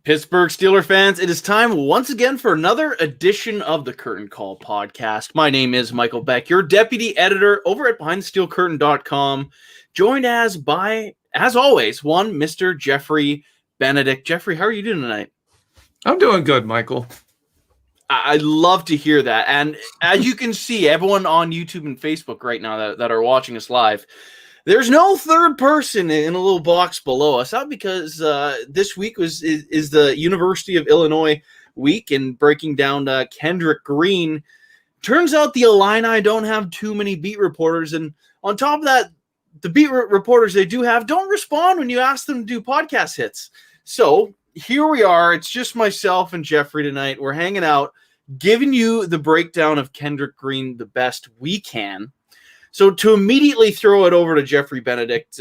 Pittsburgh Steelers fans, it is time once again for another edition of the Curtain Call podcast. My name is Michael Beck, your deputy editor over at BehindTheSteelCurtain.com, joined as always, one Mr. Jeffrey Benedict. Jeffrey, how are you doing tonight? I'm doing good, Michael. I love to hear that. And as you can see, everyone on YouTube and Facebook right now that are watching us live, there's no third person in a little box below us. Not because this week is the University of Illinois week and breaking down Kendrick Green. Turns out the Illini don't have too many beat reporters. And on top of that, the beat reporters they do have don't respond when you ask them to do podcast hits. So here we are. It's just myself and Jeffrey tonight. We're hanging out, giving you the breakdown of Kendrick Green the best we can. So to immediately throw it over to Jeffrey Benedict,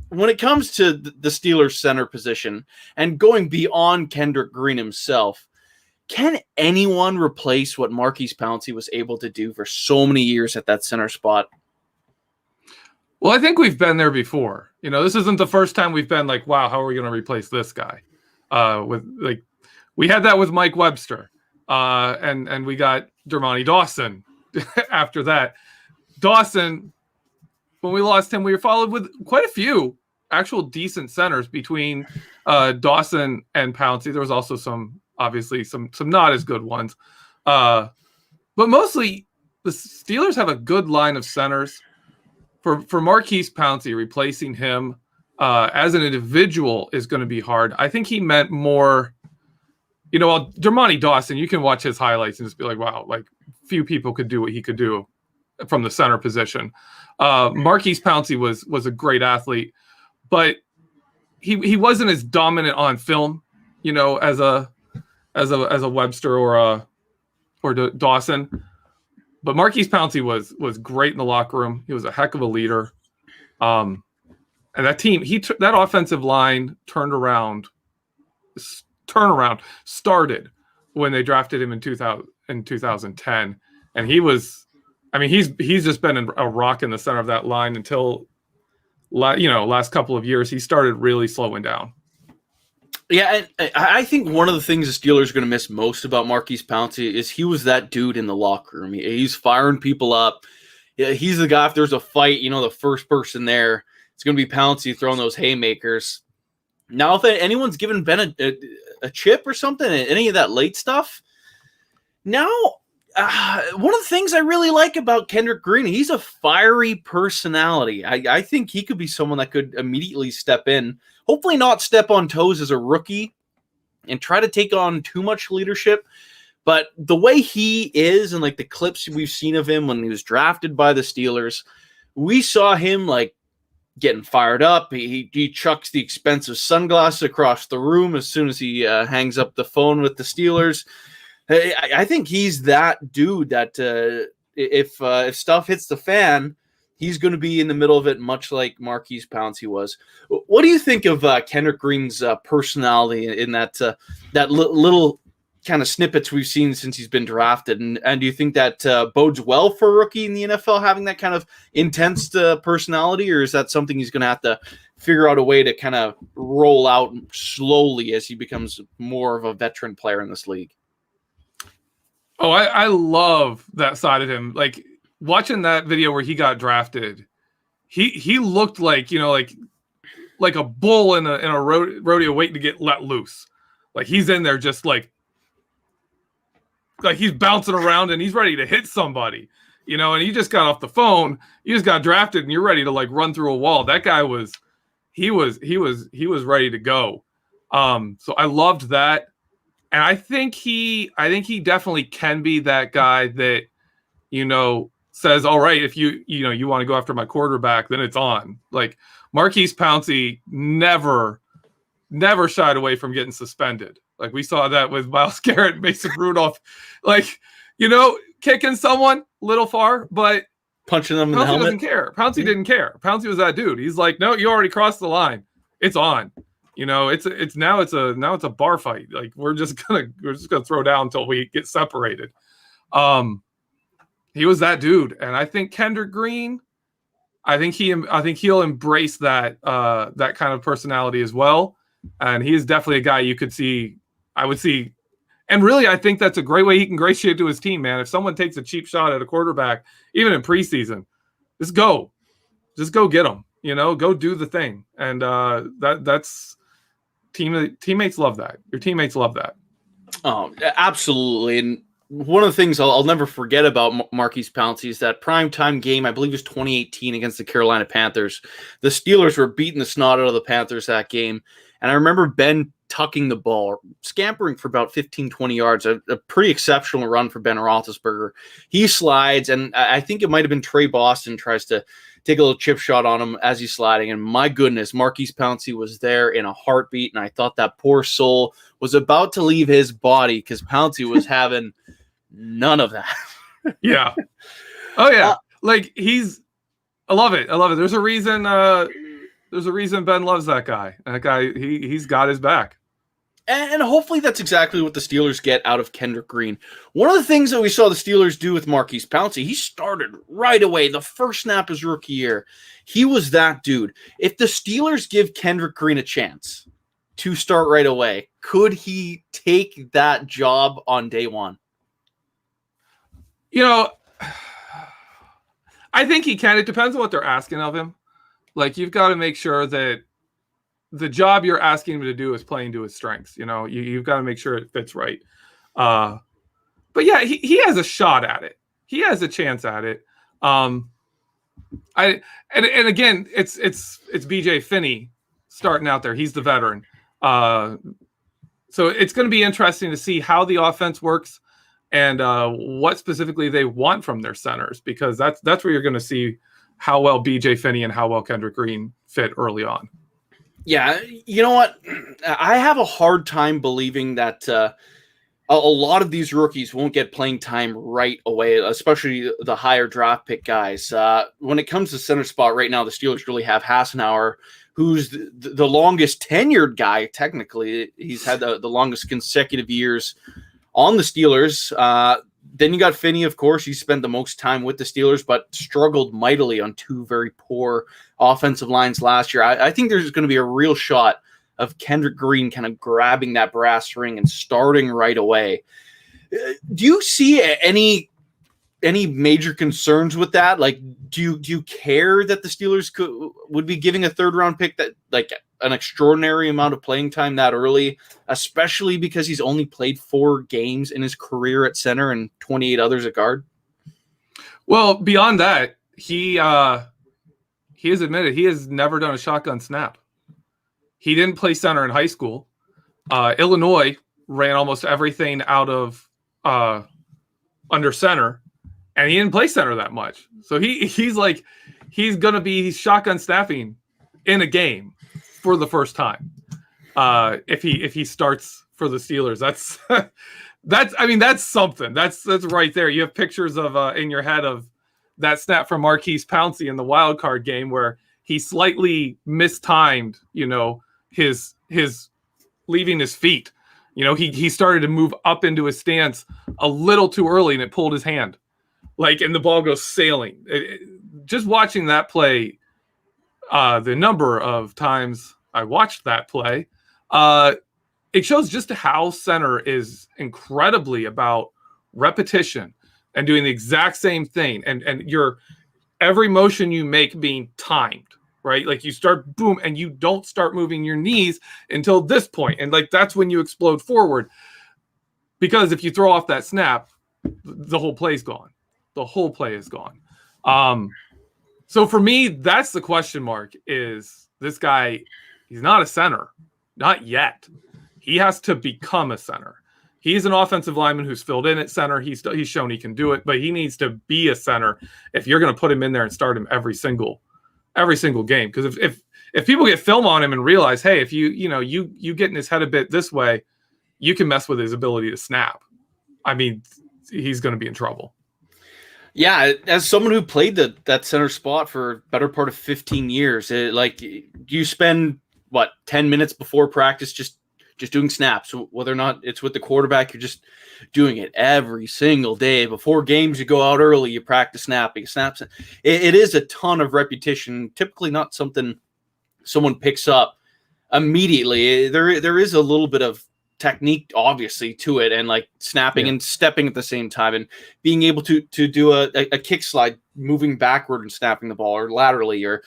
when it comes to the Steelers center position and going beyond Kendrick Green himself, can anyone replace what Marquis Pouncey was able to do for so many years at that center spot? Well, I think we've been there before. You know, this isn't the first time we've been like, wow, how are we going to replace this guy? We had that with Mike Webster, and we got Dermontti Dawson after that. Dawson, when we lost him, we were followed with quite a few actual decent centers between Dawson and Pouncey. There was also some not as good ones. But mostly the Steelers have a good line of centers. For Marquis Pouncey, replacing him as an individual is going to be hard. I think he meant more, Dermontti Dawson, you can watch his highlights and just be like, wow, like few people could do what he could do from the center position. Marquis Pouncey was a great athlete, but he wasn't as dominant on film, as a Webster or Dawson. But Marquis Pouncey was great in the locker room. He was a heck of a leader. And that team, that offensive line started when they drafted him in 2010, and he's just been a rock in the center of that line until last couple of years he started really slowing down. Yeah, and I think one of the things the Steelers are going to miss most about Marquis Pouncey is he was that dude in the locker room. He's firing people up. He's the guy, if there's a fight, the first person there, it's going to be Pouncey throwing those haymakers. Now, if anyone's given Ben a chip or something, any of that late stuff, now one of the things I really like about Kendrick Green, he's a fiery personality. I think he could be someone that could immediately step in, hopefully not step on toes as a rookie and try to take on too much leadership. But the way he is and like the clips we've seen of him when he was drafted by the Steelers, we saw him like getting fired up. He chucks the expensive sunglasses across the room as soon as he hangs up the phone with the Steelers. I think he's that dude that if stuff hits the fan, he's going to be in the middle of it, much like Marquis Pouncey was. What do you think of Kendrick Green's personality in that little kind of snippets we've seen since he's been drafted? And do you think that bodes well for a rookie in the NFL having that kind of intense personality, or is that something he's going to have to figure out a way to kind of roll out slowly as he becomes more of a veteran player in this league? Oh, I love that side of him. Like watching that video where he got drafted, he looked like like a bull in a rodeo waiting to get let loose. Like he's in there just like he's bouncing around and he's ready to hit somebody, and he just got off the phone. You just got drafted and you're ready to like run through a wall. That guy was ready to go. So I loved that. And I think he definitely can be that guy that, says, all right, if you want to go after my quarterback, then it's on. Like Marquis Pouncey never shied away from getting suspended. Like we saw that with Myles Garrett, Mason Rudolph, kicking someone a little far, but punching them in Pouncey the helmet. Doesn't care. Pouncey didn't care. Pouncey was that dude. He's like, no, you already crossed the line. It's on. It's a bar fight. Like we're just gonna throw down until we get separated. He was that dude, and I think Kendrick Green, I think he'll embrace that kind of personality as well. And he is definitely a guy you could see, I would see. And really, I think that's a great way he can ingratiate to his team, man. If someone takes a cheap shot at a quarterback, even in preseason, just go get them, go do the thing. And that's teammates love that. Your teammates love that. Oh, absolutely. And one of the things I'll never forget about Marquis Pouncey is that primetime game, I believe it was 2018 against the Carolina Panthers. The Steelers were beating the snot out of the Panthers that game. And I remember Ben tucking the ball, scampering for about 15, 20 yards, a pretty exceptional run for Ben Roethlisberger. He slides, and I think it might have been Trey Boston tries to take a little chip shot on him as he's sliding. And my goodness, Marquis Pouncey was there in a heartbeat, and I thought that poor soul was about to leave his body because Pouncey was having none of that. Yeah. Oh, yeah. I love it. There's a reason Ben loves that guy. That guy, he's got his back. And hopefully that's exactly what the Steelers get out of Kendrick Green. One of the things that we saw the Steelers do with Marquis Pouncey, he started right away. The first snap his rookie year, he was that dude. If the Steelers give Kendrick Green a chance to start right away, could he take that job on day one? I think he can. It depends on what they're asking of him. Like, you've got to make sure that the job you're asking him to do is playing to his strengths. You've got to make sure it fits right. But yeah, he has a shot at it. He has a chance at it. And again, it's BJ Finney starting out there. He's the veteran. So it's going to be interesting to see how the offense works and what specifically they want from their centers, because that's where you're going to see how well BJ Finney and how well Kendrick Green fit early on. Yeah, you know what? I have a hard time believing that a lot of these rookies won't get playing time right away, especially the higher draft pick guys. When it comes to center spot right now, the Steelers really have Hassenauer, who's the longest tenured guy, technically. He's had the longest consecutive years on the Steelers. Then you got Finney, of course. He spent the most time with the Steelers, but struggled mightily on two very poor offensive lines last year. I think there's going to be a real shot of Kendrick Green kind of grabbing that brass ring and starting right away. Do you see any major concerns with that? Like, do you care that the Steelers would be giving a third round pick that like an extraordinary amount of playing time that early, especially because he's only played 4 games in his career at center and 28 others at guard? Well, beyond that, he has admitted he has never done a shotgun snap. He didn't play center in high school. Illinois ran almost everything out of under center, and he didn't play center that much. So he's going to be shotgun snapping in a game for the first time if he starts for the Steelers. That's something. That's right there. You have pictures of in your head of that snap from Marquis Pouncey in the wild card game where he slightly mistimed, his leaving his feet. He started to move up into his stance a little too early and it pulled his hand. And the ball goes sailing. Just watching that play, the number of times I watched that play, it shows just how center is incredibly about repetition and doing the exact same thing. And your every motion you make being timed, right? Like you start boom and you don't start moving your knees until this point. And that's when you explode forward. Because if you throw off that snap, the whole play's gone. The whole play is gone. So for me, that's the question mark is this guy, he's not a center. Not yet. He has to become a center. He's an offensive lineman who's filled in at center. He's shown he can do it, but he needs to be a center if you're going to put him in there and start him every single game. Because if people get film on him and realize, hey, if you get in his head a bit this way, you can mess with his ability to snap. I mean, he's going to be in trouble. Yeah, as someone who played that center spot for a better part of 15 years, you spend 10 minutes before practice just doing snaps. Whether or not it's with the quarterback, you're just doing it every single day. Before games, you go out early, you practice snapping, snaps. It is a ton of repetition. Typically, not something someone picks up immediately. There is a little bit of technique obviously to it, and like snapping and stepping at the same time, and being able to do a kick slide, moving backward and snapping the ball, or laterally, or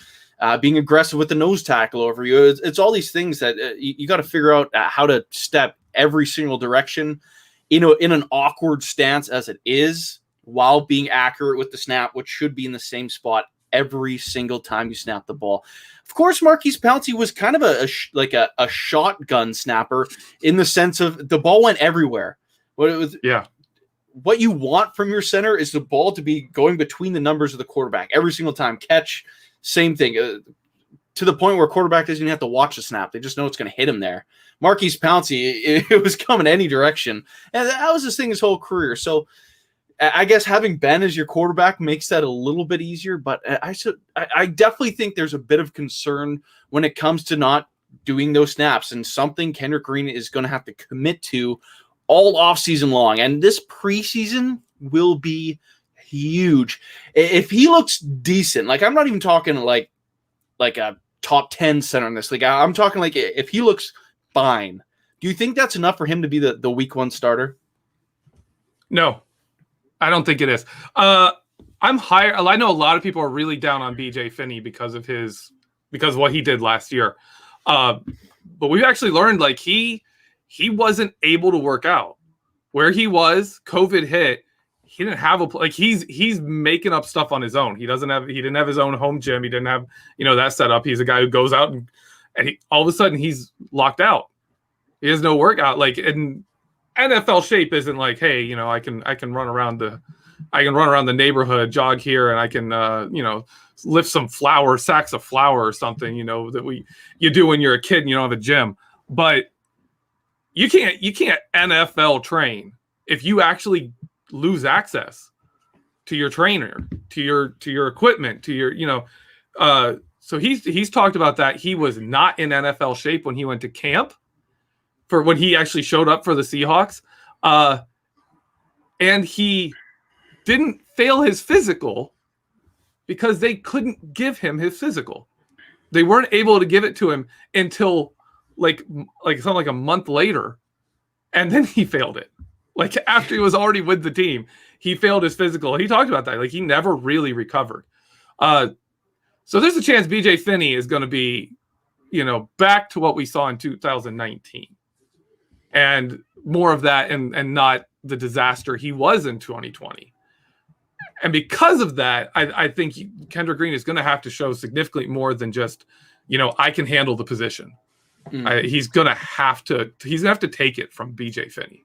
being aggressive with the nose tackle over you. It's all these things that you got to figure out how to step every single direction in an awkward stance as it is, while being accurate with the snap, which should be in the same spot every single time you snap the ball. Of course, Marquis Pouncey was kind of a shotgun snapper, in the sense of the ball went everywhere. What you want from your center is the ball to be going between the numbers of the quarterback every single time. Catch, same thing, to the point where quarterback doesn't even have to watch the snap. They just know it's going to hit him there. Marquis Pouncey, it was coming any direction. And that was his thing his whole career. So I guess having Ben as your quarterback makes that a little bit easier, but I definitely think there's a bit of concern when it comes to not doing those snaps, and something Kendrick Green is going to have to commit to all offseason long. And this preseason will be huge. If he looks decent, like I'm not even talking like a top 10 center in this league. I'm talking like if he looks fine, do you think that's enough for him to be the week 1 starter? No. I don't think it is. I'm higher. I know a lot of people are really down on BJ Finney because of what he did last year. But we've actually learned like he wasn't able to work out where he was. COVID hit. He didn't have he's making up stuff on his own. He didn't have his own home gym. He didn't have, that set up. He's a guy who goes out and all of a sudden he's locked out. He has no workout. And NFL shape isn't like, hey, I can run around the neighborhood, jog here, and I can lift some sacks of flour or something, that you do when you're a kid and you don't have a gym. But you can't NFL train if you actually lose access to your trainer, to your equipment, to your so he's talked about that. He was not in NFL shape when he went to camp, for when he actually showed up for the Seahawks. And he didn't fail his physical because they couldn't give him his physical. They weren't able to give it to him until like something like a month later. And then he failed it. Like after he was already with the team, he failed his physical. He talked about that. Like he never really recovered. So there's a chance BJ Finney is going to be, back to what we saw in 2019. And more of that, and not the disaster he was in 2020. And because of that, I think Kendrick Green is going to have to show significantly more than just, I can handle the position. He's going to have to take it from BJ Finney.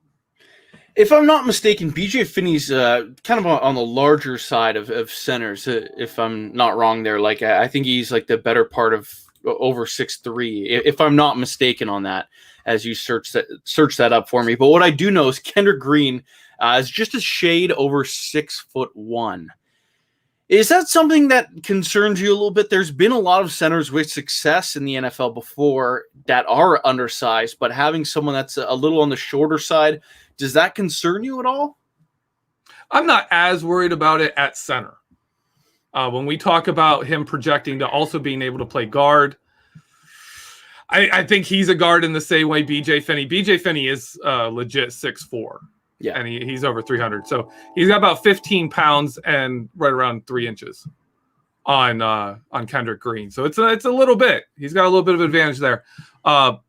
If I'm not mistaken, BJ Finney's kind of on the larger side of centers, if I'm not wrong there. Like, I think he's like the better part of over 6'3", if I'm not mistaken on that, as you search that up for me. But what I do know is Kendrick Green is just a shade over 6'1". Is that something that concerns you a little bit? There's been a lot of centers with success in the NFL before that are undersized, but having someone that's a little on the shorter side, does that concern you at all? I'm not as worried about it at center. When we talk about him projecting to also being able to play guard, I think he's a guard in the same way BJ Finney. BJ Finney is legit 6'4". Yeah, and he's over 300. So he's got about 15 pounds and right around 3 inches on Kendrick Green. So it's a little bit. He's got a little bit of advantage there. But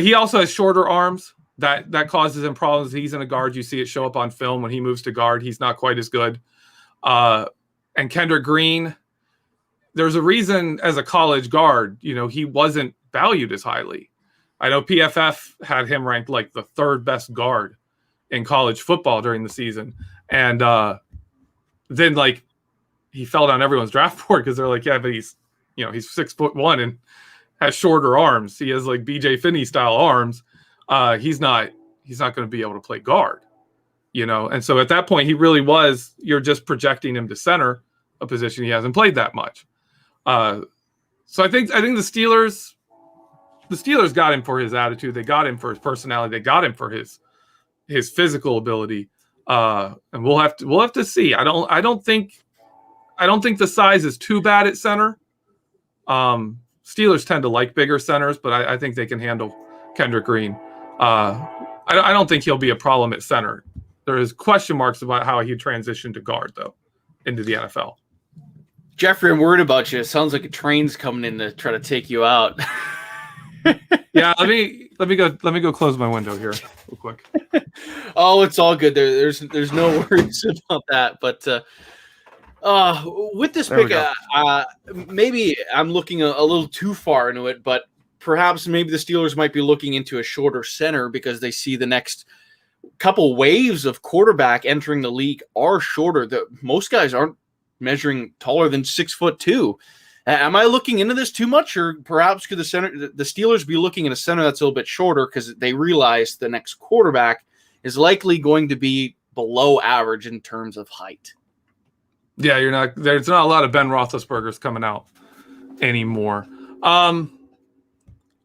he also has shorter arms. That causes him problems. He's in a guard. You see it show up on film when he moves to guard. He's not quite as good. And Kendrick Green, there's a reason as a college guard, he wasn't valued as highly. I know PFF had him ranked like the 3rd best guard in college football during the season. And then like he fell down everyone's draft board because they're like, yeah, but he's 6'1" and has shorter arms. He has like BJ Finney style arms. He's not going to be able to play guard, And so at that point he really was, you're just projecting him to center, a position he hasn't played that much. So I think the Steelers got him for his attitude. They got him for his personality. They got him for his physical ability. And we'll have to see. I don't think the size is too bad at center. Steelers tend to like bigger centers, but I think they can handle Kendrick Green. I don't think he'll be a problem at center. There is question marks about how he transitioned to guard, though, into the NFL. Jeffrey, I'm worried about you. It sounds like a train's coming in to try to take you out. Yeah, let me go close my window here real quick. Oh, it's all good. There's no worries about that. But with this pick, maybe I'm looking a little too far into it, but perhaps maybe the Steelers might be looking into a shorter center because they see the next couple waves of quarterback entering the league are shorter. Most guys aren't measuring taller than 6'2". Am I looking into this too much, or perhaps could the Steelers be looking at a center that's a little bit shorter because they realize the next quarterback is likely going to be below average in terms of height? Yeah, there's not a lot of Ben Roethlisbergers coming out anymore. I don't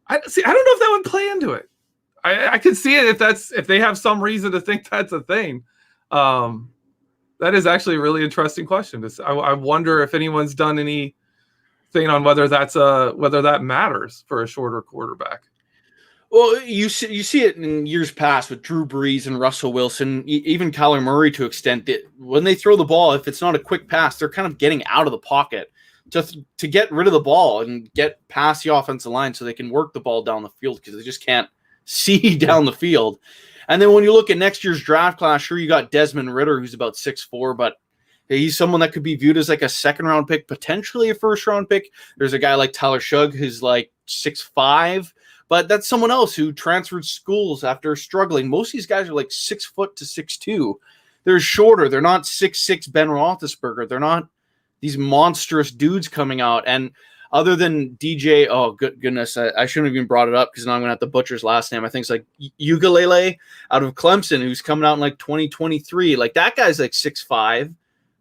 know if that would play into it. I could see it if they have some reason to think that's a thing. That is actually a really interesting question. I wonder if anyone's done anything on whether that matters for a shorter quarterback. Well, you see it in years past with Drew Brees and Russell Wilson, even Kyler Murray to extent that when they throw the ball, if it's not a quick pass, they're kind of getting out of the pocket to get rid of the ball and get past the offensive line so they can work the ball down the field because they just can't see down the field. And then when you look at next year's draft class, sure, you got Desmond Ridder, who's about 6'4", but he's someone that could be viewed as like a second-round pick, potentially a first-round pick. There's a guy like Tyler Shugg who's like 6'5", but that's someone else who transferred schools after struggling. Most of these guys are like 6 foot to 6'2". They're shorter. They're not 6'6" Ben Roethlisberger. They're not these monstrous dudes coming out. And other than DJ, oh goodness, I shouldn't have even brought it up because now I'm going to have to butcher his last name. I think it's like Ugalele out of Clemson, who's coming out in like 2023. Like that guy's like 6'5",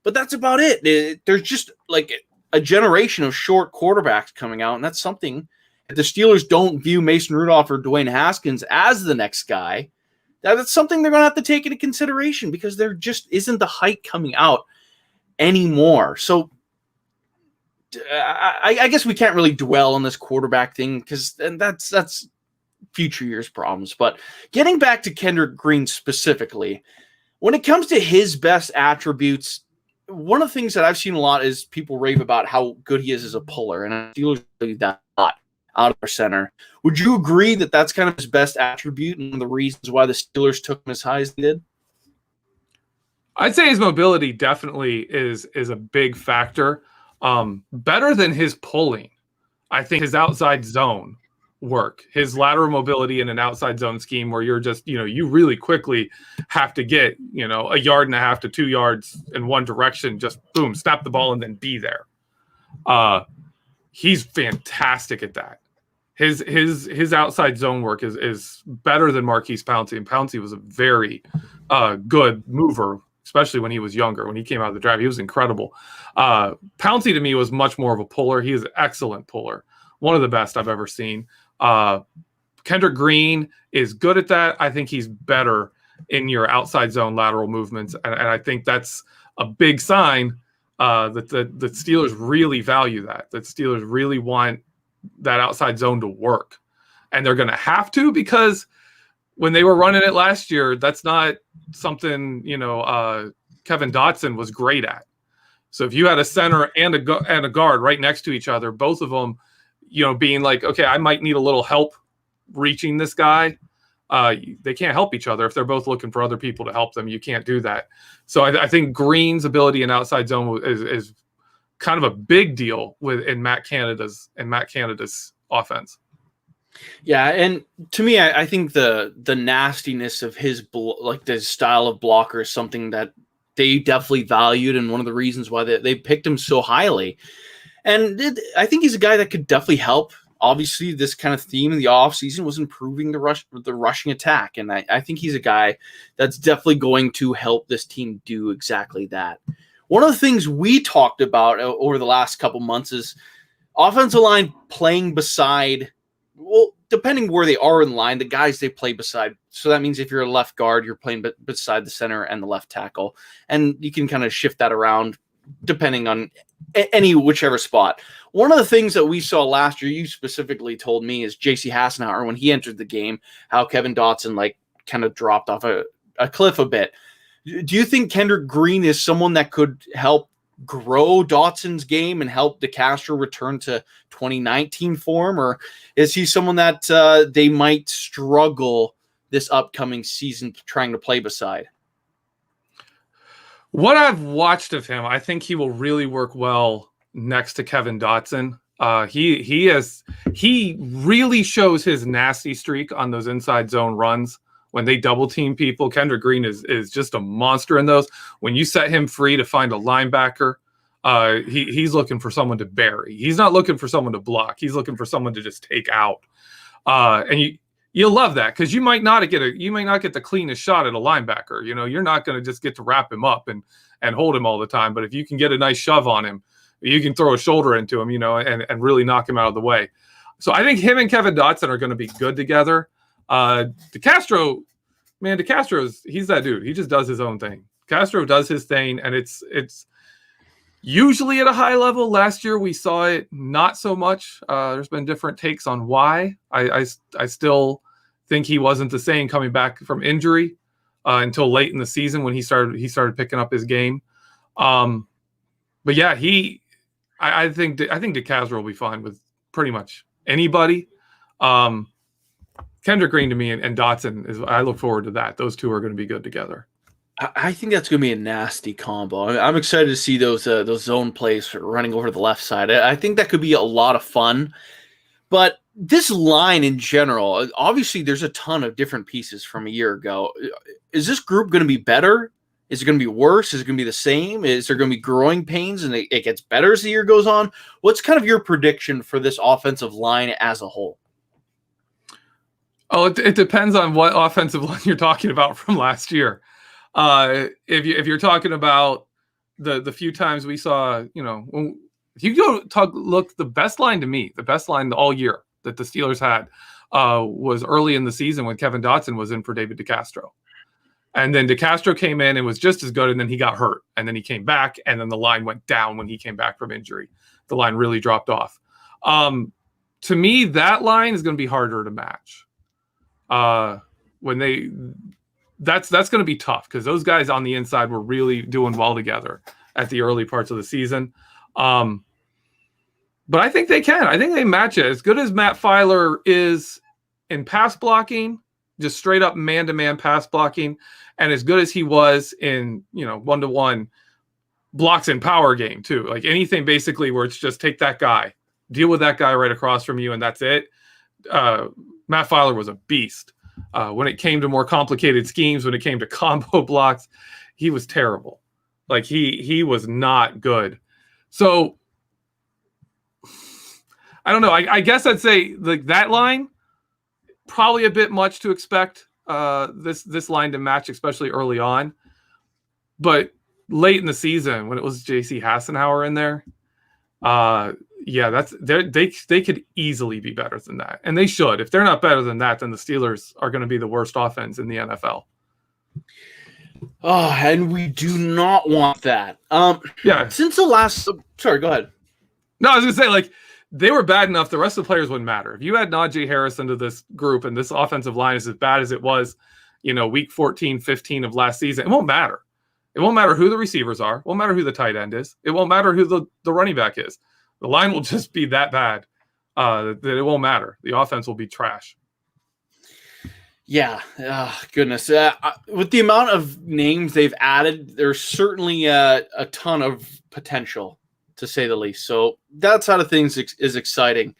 but that's about it. There's just like a generation of short quarterbacks coming out, and that's something. If the Steelers don't view Mason Rudolph or Dwayne Haskins as the next guy, that's something they're going to have to take into consideration because there just isn't the height coming out anymore. So I guess we can't really dwell on this quarterback thing because that's future years problems. But getting back to Kendrick Green specifically, when it comes to his best attributes, one of the things that I've seen a lot is people rave about how good he is as a puller, and Steelers do that a lot out of our center. Would you agree that that's kind of his best attribute and one of the reasons why the Steelers took him as high as they did? I'd say his mobility definitely is a big factor. Better than his pulling, I think his outside zone work, his lateral mobility in an outside zone scheme where you're just, you really quickly have to get, 1.5 yards to 2 yards in one direction, just boom, snap the ball and then be there. He's fantastic at that. His outside zone work is better than Marquis Pouncey, and Pouncey was a very good mover, especially when he was younger. When he came out of the draft, he was incredible. Pouncey to me was much more of a puller. He is an excellent puller, one of the best I've ever seen. Kendrick Green is good at that. I think he's better in your outside zone lateral movements, and I think that's a big sign that the Steelers really value that. That Steelers really want that outside zone to work, and they're going to have to, because when they were running it last year, that's not something Kevin Dotson was great at. So if you had a center and a guard right next to each other, both of them, being like, okay, I might need a little help reaching this guy. They can't help each other if they're both looking for other people to help them. You can't do that. So I think Green's ability in outside zone is kind of a big deal in Matt Canada's offense. Yeah, and to me, I think the nastiness of his the style of blocker is something that they definitely valued, and one of the reasons why they picked him so highly. And I think he's a guy that could definitely help. Obviously, this kind of theme in the offseason was improving the rushing attack, and I think he's a guy that's definitely going to help this team do exactly that. One of the things we talked about over the last couple months is offensive line playing beside, well, depending where they are in line, the guys they play beside. So that means if you're a left guard, you're playing beside the center and the left tackle. And you can kind of shift that around depending on whichever spot. One of the things that we saw last year, you specifically told me, is J.C. Hassenauer, when he entered the game, how Kevin Dotson like kind of dropped off a cliff a bit. Do you think Kendrick Green is someone that could help grow Dotson's game and help DeCastro return to 2019 form, or is he someone that they might struggle this upcoming season trying to play beside? What I've watched of him, I think he will really work well next to Kevin Dotson. He really shows his nasty streak on those inside zone runs. When they double team people, Kendrick Green is just a monster in those. When you set him free to find a linebacker, he's looking for someone to bury. He's not looking for someone to block. He's looking for someone to just take out. And you'll love that, because you might not get the cleanest shot at a linebacker. You know, you're not going to just get to wrap him up and hold him all the time. But if you can get a nice shove on him, you can throw a shoulder into him, you know, and really knock him out of the way. So I think him and Kevin Dotson are going to be good together. DeCastro, he's that dude. He just does his own thing. Castro does his thing, and it's usually at a high level. Last year we saw it not so much. There's been different takes on why. I still think he wasn't the same coming back from injury until late in the season when he started picking up his game. But yeah, I think DeCastro will be fine with pretty much anybody. Kendrick Green to me and Dotson I look forward to that. Those two are going to be good together. I think that's going to be a nasty combo. I'm excited to see those zone plays running over the left side. I think that could be a lot of fun. But this line in general, obviously there's a ton of different pieces from a year ago. Is this group going to be better? Is it going to be worse? Is it going to be the same? Is there going to be growing pains and it gets better as the year goes on? What's kind of your prediction for this offensive line as a whole? Oh, it depends on what offensive line you're talking about from last year. If you're talking about the few times we saw, you know, if you look, the best line to me, the best line all year that the Steelers had was early in the season when Kevin Dotson was in for David DeCastro. And then DeCastro came in and was just as good, and then he got hurt. And then he came back, and then the line went down when he came back from injury. The line really dropped off. To me, that line is going to be harder to match. That's going to be tough, because those guys on the inside were really doing well together at the early parts of the season. But I think they can. I think they match it. As good as Matt Filer is in pass blocking, just straight up man-to-man pass blocking, and as good as he was in, you know, one-to-one blocks and power game too. Like anything basically where it's just take that guy, deal with that guy right across from you, and that's it. Matt Filer was a beast. When it came to more complicated schemes, when it came to combo blocks, he was terrible. Like he was not good. So I don't know. I guess I'd say like that line, probably a bit much to expect this line to match, especially early on. But late in the season, when it was J.C. Hassenauer in there, yeah, they could easily be better than that, and they should. If they're not better than that, then the Steelers are going to be the worst offense in the NFL. Oh, and we do not want that. Yeah. Since the last, sorry, go ahead. No, I was going to say, like, they were bad enough. The rest of the players wouldn't matter. If you add Najee Harris into this group and this offensive line is as bad as it was, you know, week 14, 15 of last season, it won't matter. It won't matter who the receivers are. It won't matter who the tight end is. It won't matter who the running back is. The line will just be that bad that it won't matter. The offense will be trash. Yeah, goodness. With the amount of names they've added, there's certainly a ton of potential, to say the least. So that side of things is exciting.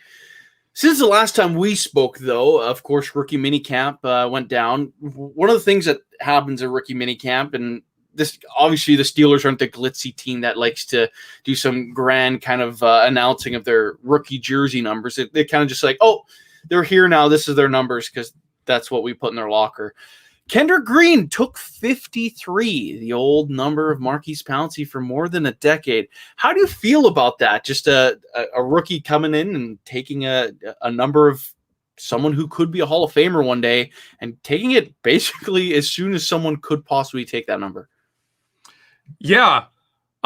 Since the last time we spoke, though, of course, rookie minicamp went down. One of the things that happens at rookie minicamp, and this obviously the Steelers aren't the glitzy team that likes to do some grand kind of announcing of their rookie jersey numbers. They kind of just like, oh, they're here now. This is their numbers because that's what we put in their locker. Kendrick Green took 53, the old number of Marquis Pouncey, for more than a decade. How do you feel about that? Just a rookie coming in and taking a number of someone who could be a Hall of Famer one day and taking it basically as soon as someone could possibly take that number. Yeah.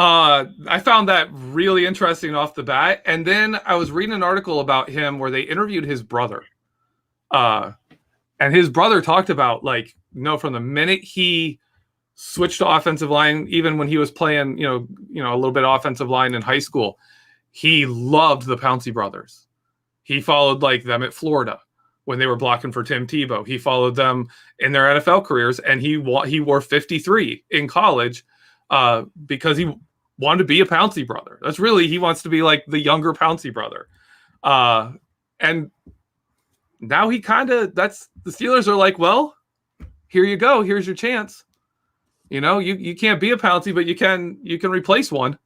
I found that really interesting off the bat. And then I was reading an article about him where they interviewed his brother. And his brother talked about, like, from the minute he switched to offensive line, even when he was playing, a little bit of offensive line in high school, he loved the Pouncey brothers. He followed like them at Florida when they were blocking for Tim Tebow. He followed them in their NFL careers, and he wore 53 in college because he wanted to be a Pouncey brother. He wants to be like the younger Pouncey brother. And now the Steelers are like, well, here you go. Here's your chance. You can't be a Pouncey, but you can replace one.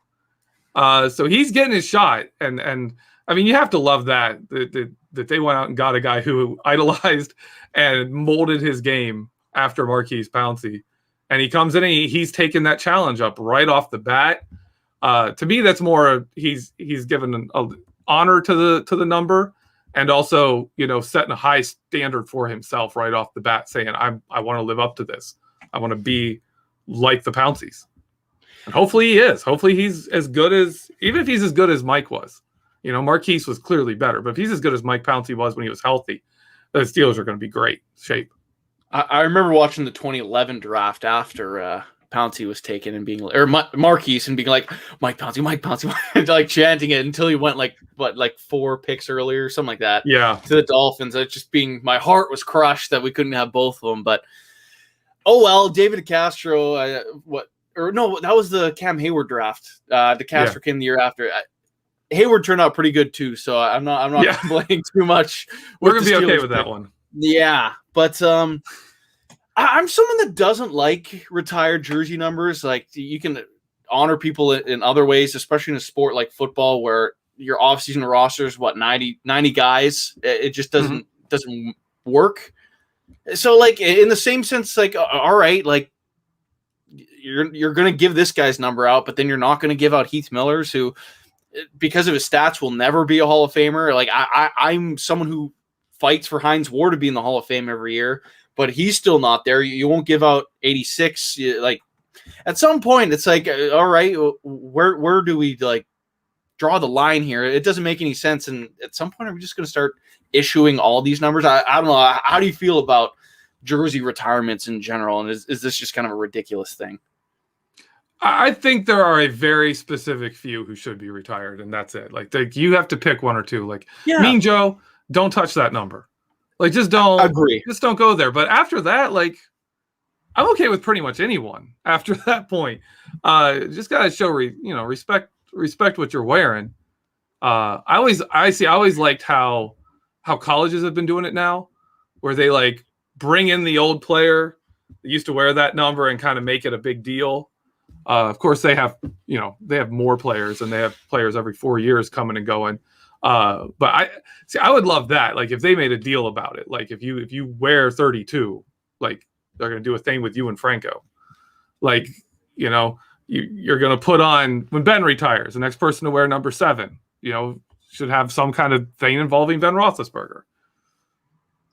So he's getting his shot. And I mean, you have to love that they went out and got a guy who idolized and molded his game after Marquis Pouncey. And he comes in and he's taken that challenge up right off the bat. To me, that's more he's given an honor to the number, and also setting a high standard for himself right off the bat, saying I want to live up to this. I want to be like the Pounceys. And hopefully he is. Hopefully he's as good as, even if he's as good as Mike was. Marquis was clearly better, but if he's as good as Mike Pouncey was when he was healthy, the Steelers are going to be great shape. I remember watching the 2011 draft after Pouncey was taken and Marquis and being like, Mike Pouncey, like chanting it until he went like 4 picks earlier, something like that. Yeah. To the Dolphins. It just my heart was crushed that we couldn't have both of them. But oh well, David Castro, that was the Cam Hayward draft. DeCastro came the year after. Hayward turned out pretty good too, so I'm not complaining too much. We're gonna be okay with that one. Yeah, but I'm someone that doesn't like retired jersey numbers. Like, you can honor people in other ways, especially in a sport like football where your off-season roster is 90 guys. It just doesn't work. So, like, in the same sense, like, all right, like, you're going to give this guy's number out, but then you're not going to give out Heath Miller's, who, because of his stats, will never be a Hall of Famer. Like, I'm someone who fights for Hines Ward to be in the Hall of Fame every year, but he's still not there. You won't give out 86. Like, at some point, it's like, all right, where do we like draw the line here? It doesn't make any sense. And at some point, are we just going to start issuing all these numbers? I don't know. How do you feel about jersey retirements in general? And is this just kind of a ridiculous thing? I think there are a very specific few who should be retired, and that's it. Like, you have to pick one or two. Like, Mean Joe, don't touch that number. Like, just don't agree. Just don't go there. But after that, like, I'm okay with pretty much anyone after that point. Just gotta show respect what you're wearing. I always liked how colleges have been doing it now, where they like bring in the old player that used to wear that number and kind of make it a big deal. Of course, they have more players, and they have players every 4 years coming and going. But I would love that. Like, if they made a deal about it, like if you wear 32, like, they're going to do a thing with you and Franco. Like, you're going to put on, when Ben retires, the next person to wear number 7, should have some kind of thing involving Ben Roethlisberger.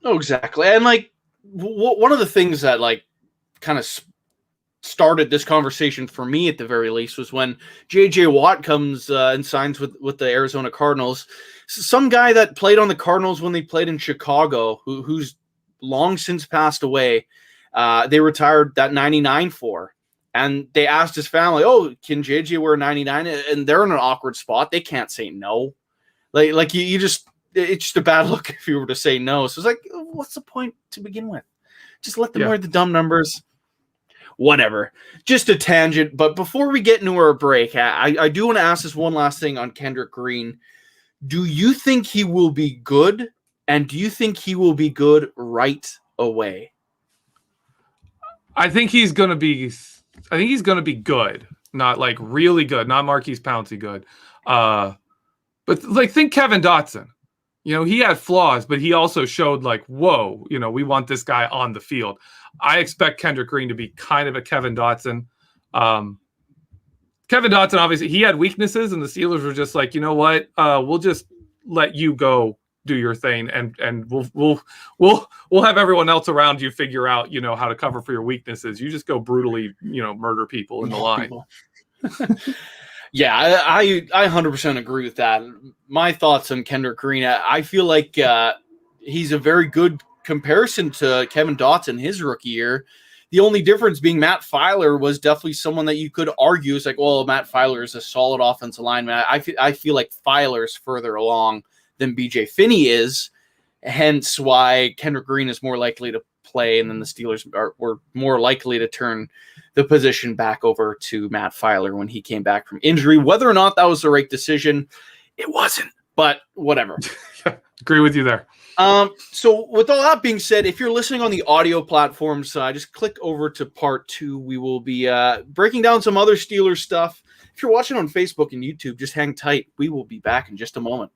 Oh, exactly. And like, one of the things that like kind of started this conversation for me at the very least was when J.J. Watt comes and signs with the Arizona Cardinals. Some guy that played on the Cardinals when they played in Chicago, who's long since passed away, they retired that 99 for. And they asked his family, oh, can J.J. wear 99? And they're in an awkward spot. They can't say no. Like it's just a bad look if you were to say no. So it's like, what's the point to begin with? Just let them wear the dumb numbers. Whatever. Just a tangent. But before we get into our break, I do want to ask this one last thing on Kendrick Green. Do you think he will be good? And do you think he will be good right away? I think he's going to be good. Not like really good. Not Marquis Pouncey good. But like, think Kevin Dotson. He had flaws, but he also showed like, whoa, we want this guy on the field. I expect Kendrick Green to be kind of a Kevin Dotson. Kevin Dotson, obviously, he had weaknesses, and the Steelers were just like, you know what? We'll just let you go do your thing, and we'll have everyone else around you figure out, how to cover for your weaknesses. You just go brutally, murder people in the line. Yeah, I 100% agree with that. My thoughts on Kendrick Green, I feel like he's a very good comparison to Kevin Dotson his rookie year. The only difference being Matt Filer was definitely someone that you could argue is like, well, Matt Filer is a solid offensive lineman. I feel like Filer's further along than BJ Finney is, hence why Kendrick Green is more likely to play, and then the Steelers were more likely to turn the position back over to Matt Filer when he came back from injury. Whether or not that was the right decision, it wasn't, but whatever. Agree with you there. So with all that being said, if you're listening on the audio platforms, just click over to part 2. We will be breaking down some other Steelers stuff. If you're watching on Facebook and YouTube, just hang tight. We will be back in just a moment.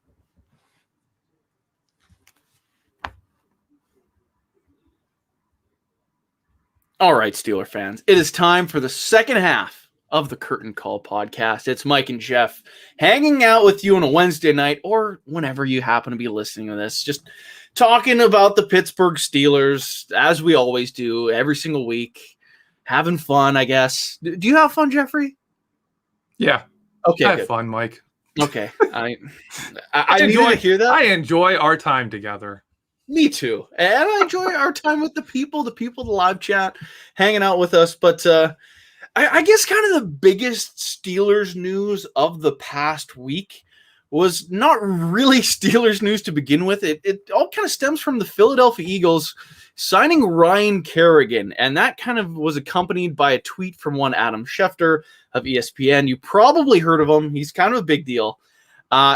All right, Steeler fans, it is time for the second half of the Curtain Call podcast. It's Mike and Jeff hanging out with you on a Wednesday night or whenever you happen to be listening to this, just talking about the Pittsburgh Steelers, as we always do every single week, having fun, I guess. Do you have fun, Jeffrey? Yeah. Okay, I have fun, Mike. Okay. I enjoy to hear that. I enjoy our time together. Me too. And I enjoy our time with the people, the live chat, hanging out with us. But I guess kind of the biggest Steelers news of the past week was not really Steelers news to begin with. It all kind of stems from the Philadelphia Eagles signing Ryan Kerrigan. And that kind of was accompanied by a tweet from one Adam Schefter of ESPN. You probably heard of him. He's kind of a big deal.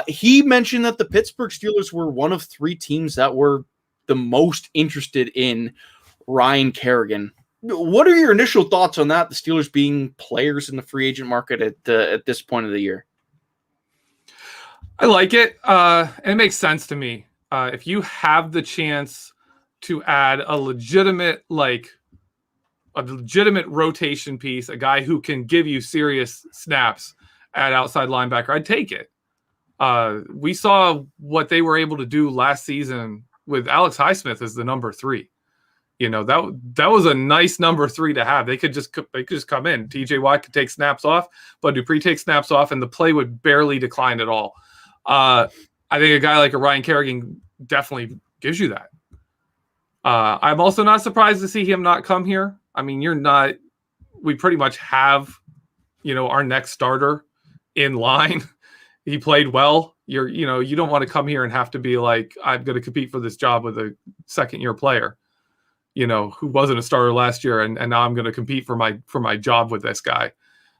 He mentioned that the Pittsburgh Steelers were one of 3 teams that were the most interested in Ryan Kerrigan. What are your initial thoughts on that? The Steelers being players in the free agent market at this point of the year. I like it. And it makes sense to me. If you have the chance to add a legitimate rotation piece, a guy who can give you serious snaps at outside linebacker, I'd take it. We saw what they were able to do last season with Alex Highsmith as the number 3. You know, that was a nice number 3 to have. They could just come in. TJ Watt could take snaps off, but Dupree takes snaps off, and the play would barely decline at all. I think a guy like a Ryan Kerrigan definitely gives you that. I'm also not surprised to see him not come here. I mean, we pretty much have, our next starter in line. He played well. You don't want to come here and have to be like, I'm going to compete for this job with a second-year player, who wasn't a starter last year, and now I'm going to compete for my job with this guy.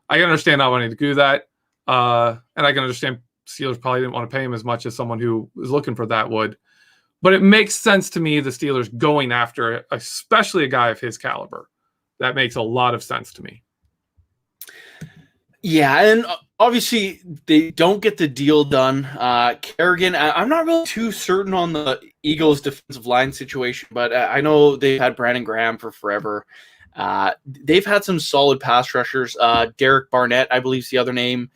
I can understand not wanting to do that, and I can understand Steelers probably didn't want to pay him as much as someone who was looking for that would. But it makes sense to me the Steelers going after, especially a guy of his caliber. That makes a lot of sense to me. Yeah, and obviously they don't get the deal done. Kerrigan, I'm not really too certain on the Eagles' defensive line situation, but I know they've had Brandon Graham for forever. They've had some solid pass rushers. Derek Barnett, I believe, is the other name.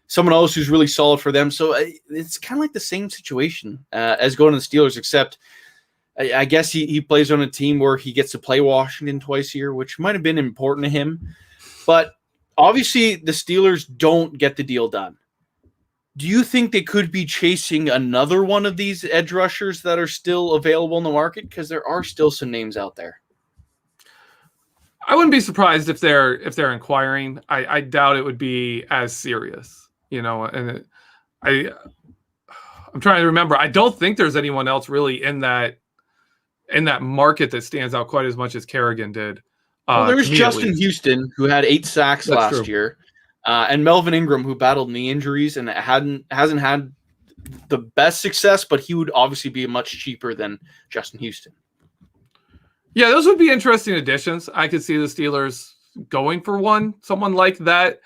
Someone else who's really solid for them. So it's kind of like the same situation as going to the Steelers, except I guess he plays on a team where he gets to play Washington twice a year, which might have been important to him. But obviously, the Steelers don't get the deal done. Do you think they could be chasing another one of these edge rushers that are still available in the market? Because there are still some names out there. I wouldn't be surprised if they're inquiring. I doubt it would be as serious, And I'm trying to remember. I don't think there's anyone else really in that market that stands out quite as much as Kerrigan did. Well, there's Justin Houston, who had 8 sacks last year, and Melvin Ingram, who battled knee injuries and hasn't had the best success, but he would obviously be much cheaper than Justin Houston. Yeah, those would be interesting additions. I could see the Steelers going for someone like that,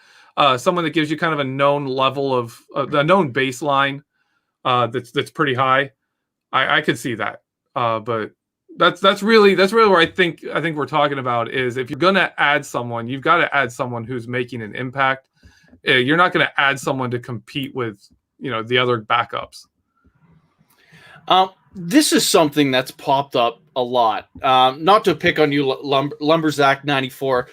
someone that gives you kind of a known level of a known baseline that's pretty high. I could see that, but. That's really where I think we're talking about is if you're going to add someone, you've got to add someone who's making an impact. You're not going to add someone to compete with, the other backups. This is something that's popped up a lot. Not to pick on you, Lumberzack 94.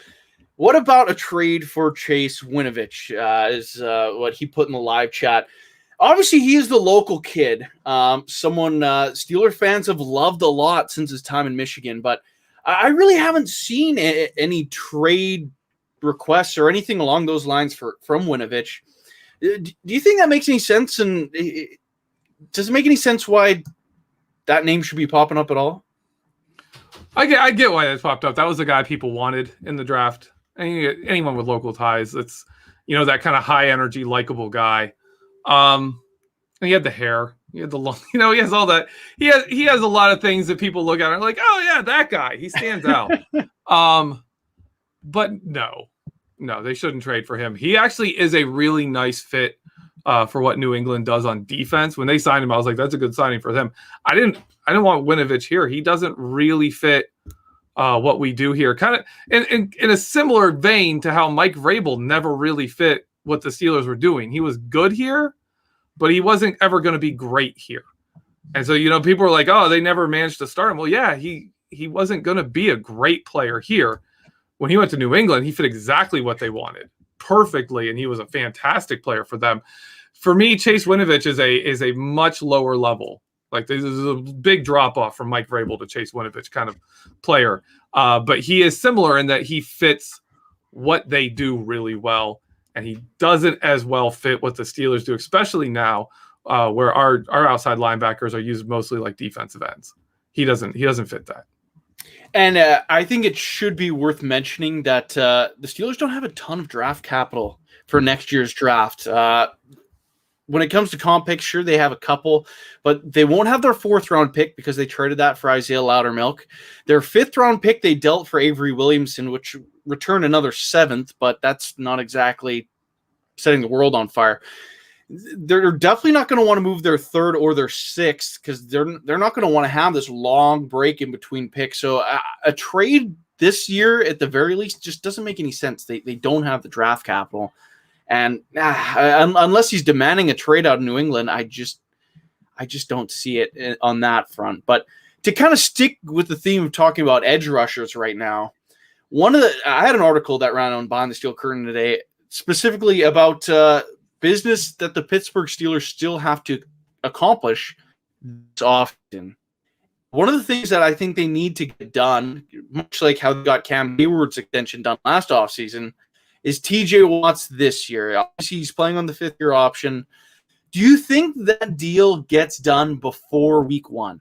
What about a trade for Chase Winovich? Is what he put in the live chat. Obviously, he is the local kid, someone Steeler fans have loved a lot since his time in Michigan, but I really haven't seen any trade requests or anything along those lines from Winovich. Do you think that makes any sense? And does it make any sense why that name should be popping up at all? I get why that popped up. That was the guy people wanted in the draft. Anyone with local ties, it's that kind of high energy, likable guy. And he had the hair, he had the long, he has all that. He has a lot of things that people look at and are like, oh yeah, that guy, he stands out. But no, they shouldn't trade for him. He actually is a really nice fit for what New England does on defense. When they signed him, I was like, that's a good signing for them. I didn't want Winovich here. He doesn't really fit what we do here. Kind of in a similar vein to how Mike Vrabel never really fit what the Steelers were doing. He was good here, but he wasn't ever going to be great here. And so, people are like, oh, they never managed to start him. Well, yeah, he wasn't going to be a great player here. When he went to New England, he fit exactly what they wanted perfectly, and he was a fantastic player for them. For me, Chase Winovich is a much lower level. Like, this is a big drop off from Mike Vrabel to Chase Winovich kind of player. But he is similar in that he fits what they do really well. And he doesn't as well fit what the Steelers do, especially now where our outside linebackers are used mostly like defensive ends. He doesn't fit that. And I think it should be worth mentioning that the Steelers don't have a ton of draft capital for next year's draft. When it comes to comp picks, sure, they have a couple, but they won't have their 4th-round pick because they traded that for Isaiah Loudermilk. Their 5th-round pick they dealt for Avery Williamson, which returned another 7th, but that's not exactly setting the world on fire. They're definitely not going to want to move their 3rd or their 6th because they're not going to want to have this long break in between picks. So a trade this year, at the very least, just doesn't make any sense. They don't have the draft capital. And unless he's demanding a trade out of New England, I just don't see it on that front. But to kind of stick with the theme of talking about edge rushers right now, I had an article that ran on Behind the Steel Curtain today, specifically about business that the Pittsburgh Steelers still have to accomplish often. One of the things that I think they need to get done, much like how they got Cam Hayward's extension done last offseason, is TJ Watts this year. Obviously, he's playing on the 5th-year option. Do you think that deal gets done before week 1?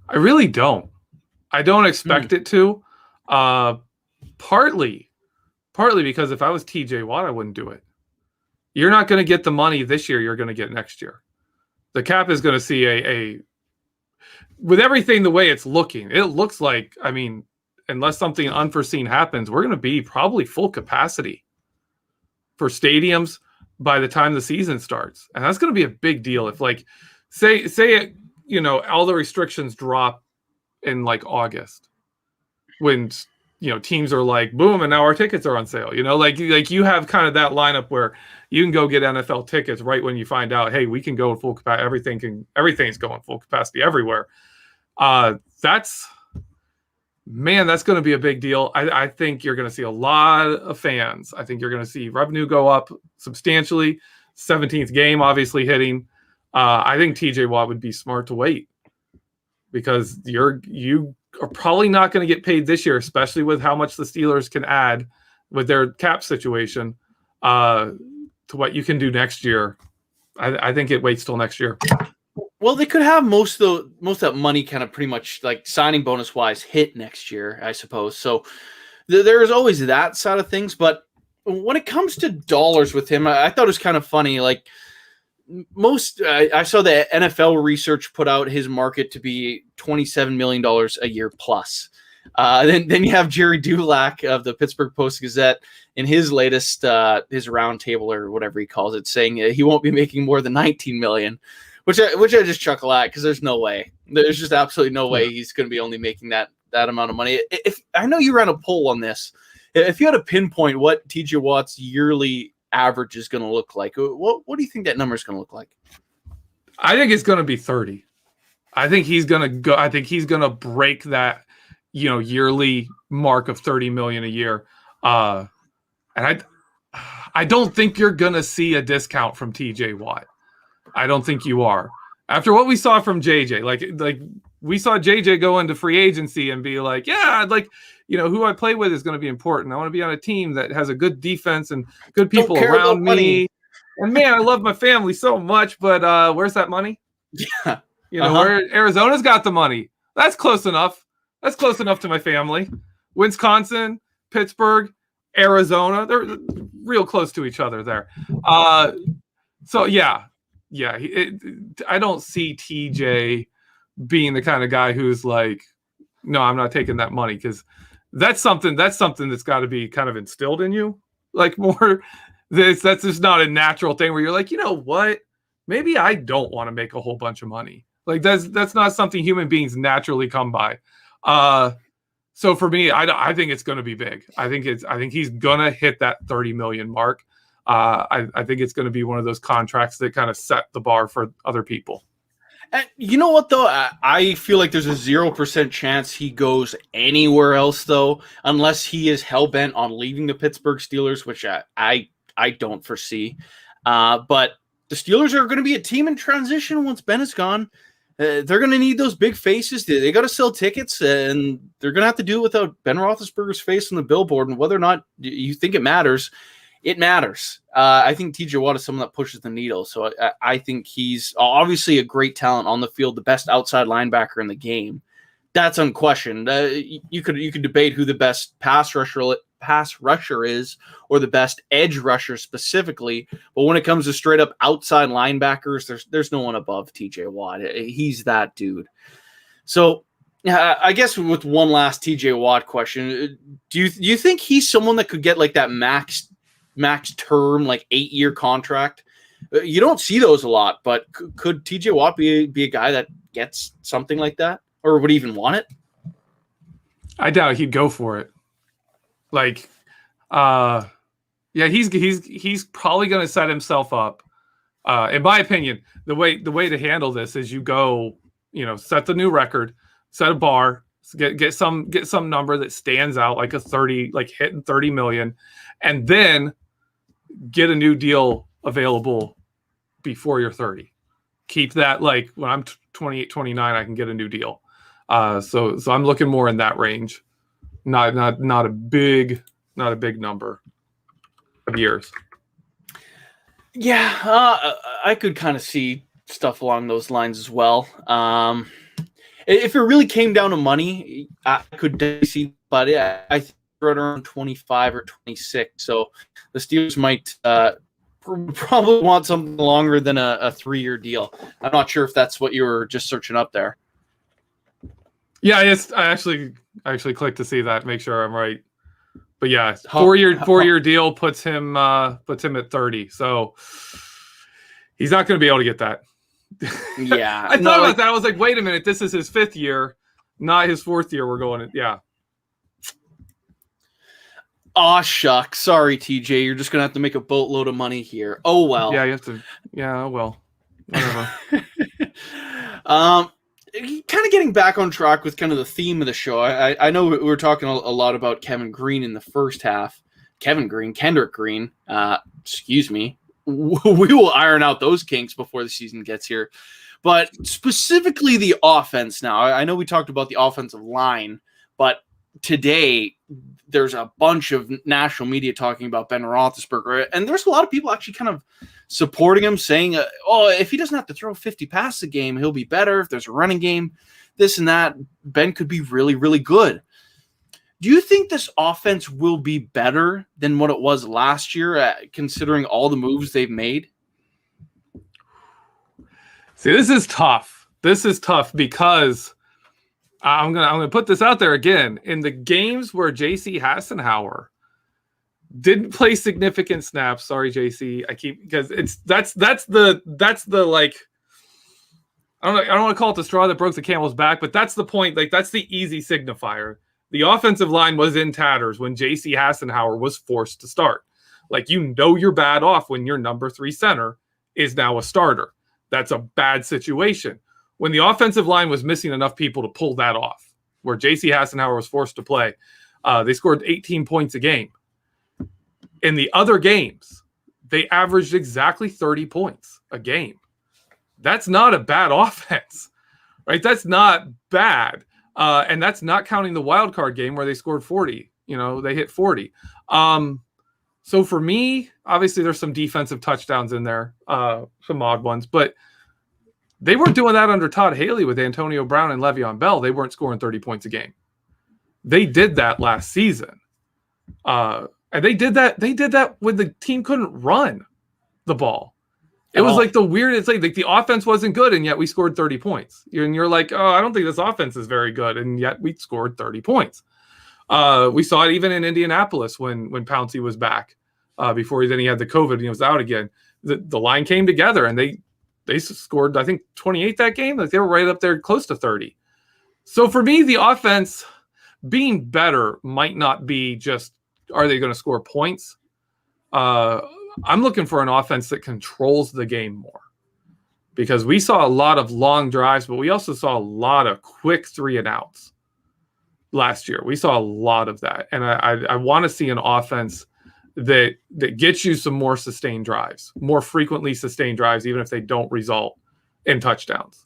I really don't. I don't expect it to. Partly because if I was TJ Watt, I wouldn't do it. You're not going to get the money this year you're going to get next year. The cap is going to see with everything the way it's looking, it looks like, unless something unforeseen happens, we're going to be probably full capacity for stadiums by the time the season starts. And that's going to be a big deal. If say it, all the restrictions drop in August when, teams are like, boom, and now our tickets are on sale. You have kind of that lineup where you can go get NFL tickets right when you find out, hey, we can go full capacity. Everything's going full capacity everywhere. That's going to be a big deal. I think you're going to see a lot of fans. I think you're going to see revenue go up substantially. 17th game, obviously hitting. I think TJ Watt would be smart to wait because you are probably not going to get paid this year, especially with how much the Steelers can add with their cap situation to what you can do next year. I think it waits till next year. Well, they could have most of that money kind of pretty much signing bonus wise hit next year, I suppose. So there is always that side of things. But when it comes to dollars with him, I thought it was kind of funny. I saw the NFL research put out his market to be $27 million a year plus. Then you have Jerry Dulac of the Pittsburgh Post-Gazette in his latest his roundtable or whatever he calls it, saying he won't be making more than $19 million, which I just chuckle at because there's no way. There's just absolutely no way he's going to be only making that amount of money. If I know you ran a poll on this, if you had to pinpoint what TJ Watt's yearly average is going to look like, what do you think that number is going to look like? I think it's going to be 30. I think he's going to go. I think he's going to break that yearly mark of 30 million a year. And I don't think you're going to see a discount from TJ Watt. I don't think you are. After what we saw from JJ, like we saw JJ go into free agency and be like, yeah, like, who I play with is going to be important. I want to be on a team that has a good defense and good people around me. Money. And man, I love my family so much, but where's that money? Yeah. Where Arizona's got the money. That's close enough. That's close enough to my family. Wisconsin, Pittsburgh, Arizona, they're real close to each other there. So yeah, I don't see TJ being the kind of guy who's like, no, I'm not taking that money, because that's something that's got to be kind of instilled in you, like more. That's just not a natural thing where you're like, you know what, maybe I don't want to make a whole bunch of money. Like that's not something human beings naturally come by. So for me, I think it's going to be big. I think he's going to hit that 30 million mark. I think it's going to be one of those contracts that kind of set the bar for other people. And you know what, though? I feel like there's a 0% chance he goes anywhere else, though, unless he is hell-bent on leaving the Pittsburgh Steelers, which I don't foresee. But the Steelers are going to be a team in transition once Ben is gone. They're going to need those big faces. They got to sell tickets, and they're going to have to do it without Ben Roethlisberger's face on the billboard. And whether or not you think it matters, it matters. I think TJ Watt is someone that pushes the needle. So I think he's obviously a great talent on the field, the best outside linebacker in the game. That's unquestioned. You could debate who the best pass rusher is, or the best edge rusher specifically. But when it comes to straight up outside linebackers, there's no one above TJ Watt. He's that dude. So I guess with one last TJ Watt question, do you think he's someone that could get like that max term, like 8-year contract? You don't see those a lot, but could TJ Watt be a guy that gets something like that, or would even want it? I doubt he'd go for it. Like, yeah, he's probably going to set himself up. In my opinion, the way to handle this is you go, set the new record, set a bar, get some number that stands out, like a 30, like hitting 30 million, and then get a new deal available before you're 30. Keep that, like when I'm 28, 29, I can get a new deal. So I'm looking more in that range. Not a big number of years. Yeah, I could kind of see stuff along those lines as well. If it really came down to money, I could see, but I think right around 25 or 26. So the Steelers might probably want something longer than a 3-year deal. I'm not sure if that's what you were just searching up there. Yeah, I actually clicked to see that, make sure I'm right. But yeah, 4-year deal puts him at 30. So he's not going to be able to get that. Yeah. I thought about that. I was like, wait a minute, this is his 5th year, not his 4th year. We're going, yeah. Aw, shuck. Sorry, TJ. You're just going to have to make a boatload of money here. Oh, well. Yeah, you have to. Yeah, well. Whatever. Kind of getting back on track with kind of the theme of the show. I know we were talking a lot about Kevin Green in the first half. Kendrick Green. Excuse me. We will iron out those kinks before the season gets here. But specifically the offense now. I know we talked about the offensive line, but today there's a bunch of national media talking about Ben Roethlisberger, and there's a lot of people actually kind of supporting him, saying, if he doesn't have to throw 50 passes a game, he'll be better. If there's a running game, this and that, Ben could be really, really good. Do you think this offense will be better than what it was last year, considering all the moves they've made? See, this is tough. Because I'm gonna put this out there again. In the games where J.C. Hassenauer didn't play significant snaps, sorry, J.C. Because that's the like, I don't want to call it the straw that broke the camel's back, but that's the point. Like, that's the easy signifier. The offensive line was in tatters when J.C. Hassenauer was forced to start. Like, you're bad off when your number 3 center is now a starter. That's a bad situation. When the offensive line was missing enough people to pull that off. where J.C. Hassenauer was forced to play, they scored 18 points a game. In the other games, they averaged exactly 30 points a game. That's not a bad offense, right? That's not bad. And that's not counting the wild card game where they scored 40. They hit 40. So for me, obviously there's some defensive touchdowns in there, some odd ones, but they weren't doing that under Todd Haley with Antonio Brown and Le'Veon Bell. They weren't scoring 30 points a game. They did that last season. And they did that when the team couldn't run the ball. It was like the weirdest thing. Like the offense wasn't good, and yet we scored 30 points. And you're like, oh, I don't think this offense is very good, and yet we scored 30 points. We saw it even in Indianapolis when Pouncey was back before then he had the COVID and he was out again. The line came together, and they scored, I think, 28 that game. Like they were right up there close to 30. So for me, the offense being better might not be just, are they going to score points? I'm looking for an offense that controls the game more, because we saw a lot of long drives, but we also saw a lot of quick 3-and-outs last year. We saw a lot of that. And I want to see an offense that gets you some more sustained drives, more frequently sustained drives, even if they don't result in touchdowns.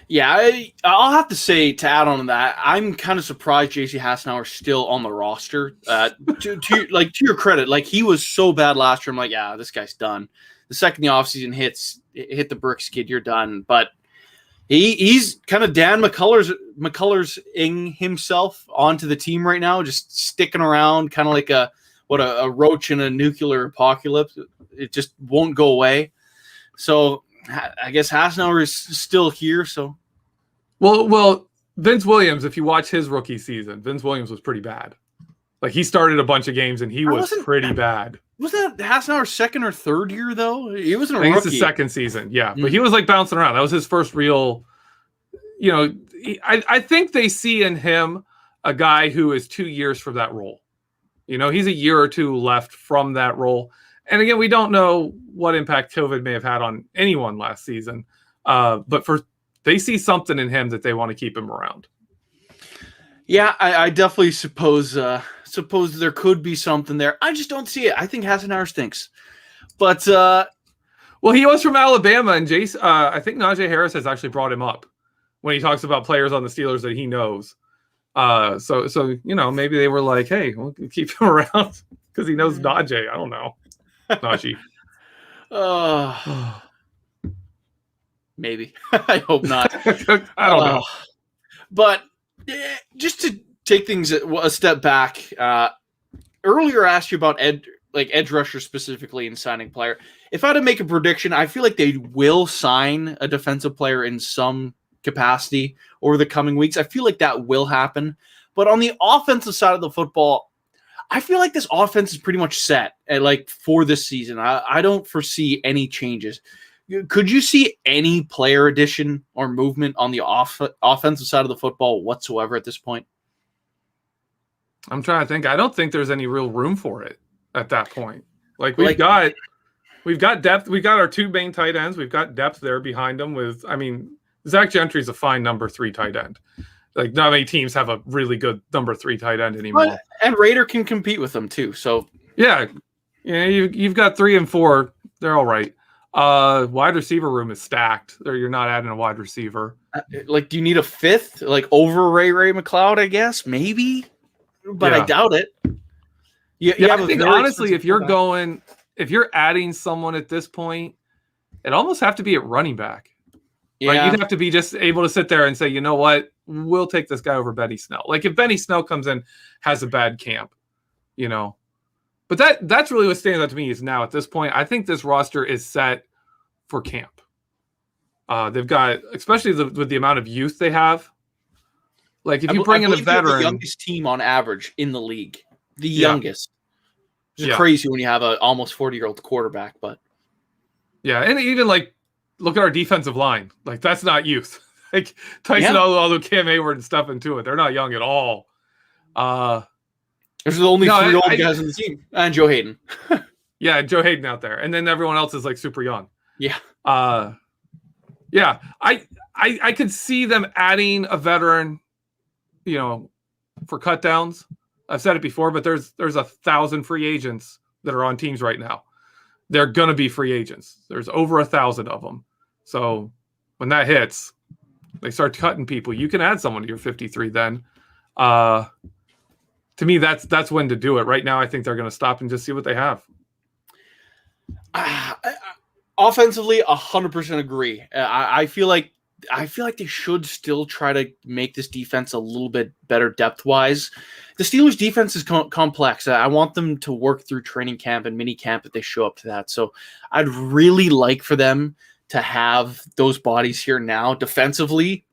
Yeah, I'll have to say, to add on to that, I'm kind of surprised J.C. Hassenauer is still on the roster. To your credit, like he was so bad last year. I'm like, yeah, this guy's done. The second the offseason hit the brick skid, you're done. But he's kind of Dan McCullers-ing himself onto the team right now, just sticking around, kind of like a roach in a nuclear apocalypse. It just won't go away. So I guess Hassenauer is still here. So, well, Vince Williams, if you watch his rookie season, Vince Williams was pretty bad. Like he started a bunch of games and he was pretty bad. Wasn't that Hassenauer's second or third year though? He wasn't a rookie. I think it's his second season, yeah. But he was like bouncing around. That was his first real. I think they see in him a guy who is 2 years from that role. He's a year or two left from that role. And again, we don't know what impact COVID may have had on anyone last season, but they see something in him that they want to keep him around. Yeah, I definitely suppose there could be something there. I just don't see it. I think Hassenauer stinks. But well, he was from Alabama, and I think Najee Harris has actually brought him up when he talks about players on the Steelers that he knows. So maybe they were like, hey, we'll keep him around because he knows Najee. I don't know. Najee. Maybe. I hope not. I don't know. But just to take things a step back, earlier I asked you about edge rusher specifically in signing player. If I had to make a prediction, I feel like they will sign a defensive player in some capacity over the coming weeks. I feel like that will happen. But on the offensive side of the football, I feel like this offense is pretty much set for this season. I don't foresee any changes. Could you see any player addition or movement on the offensive side of the football whatsoever at this point? I'm trying to think. I don't think there's any real room for it at that point. We've got depth. We've got our two main tight ends. We've got depth there behind them Zach Gentry's a fine number 3 tight end. Like not many teams have a really good number 3 tight end anymore. And Raider can compete with them too. So yeah, you've got 3 and 4. They're all right. Wide receiver room is stacked. You're not adding a wide receiver. Do you need a 5th? Over Ray McLeod, I guess maybe, but yeah. I doubt it. I think honestly, if you're adding someone at this point, it almost have to be at running back. Yeah. You'd have to be just able to sit there and say, you know what, we'll take this guy over Benny Snell. If Benny Snell comes in, has a bad camp, But that's really what stands out to me is now at this point, I think this roster is set for camp. They've got, especially with the amount of youth they have. If you bring in a veteran, the youngest team on average in the league, the youngest. It's crazy when you have an almost 40-year-old quarterback, but yeah, and even look at our defensive line. That's not youth. Tyson although Cam Hayward and stuff into it, they're not young at all. There's only 3 old guys on the team, and Joe Hayden. Yeah, Joe Hayden out there, and then everyone else is super young. Yeah. I could see them adding a veteran for cut downs. I've said it before, but there's 1,000 free agents that are on teams right now. They're going to be free agents. There's over 1,000 of them. So when that hits, they start cutting people. You can add someone to your 53 then. To me, that's when to do it. Right now, I think they're going to stop and just see what they have. Offensively, 100% agree. I feel like they should still try to make this defense a little bit better depth-wise. The Steelers' defense is complex. I want them to work through training camp and mini camp if they show up to that. So I'd really like for them to have those bodies here now defensively,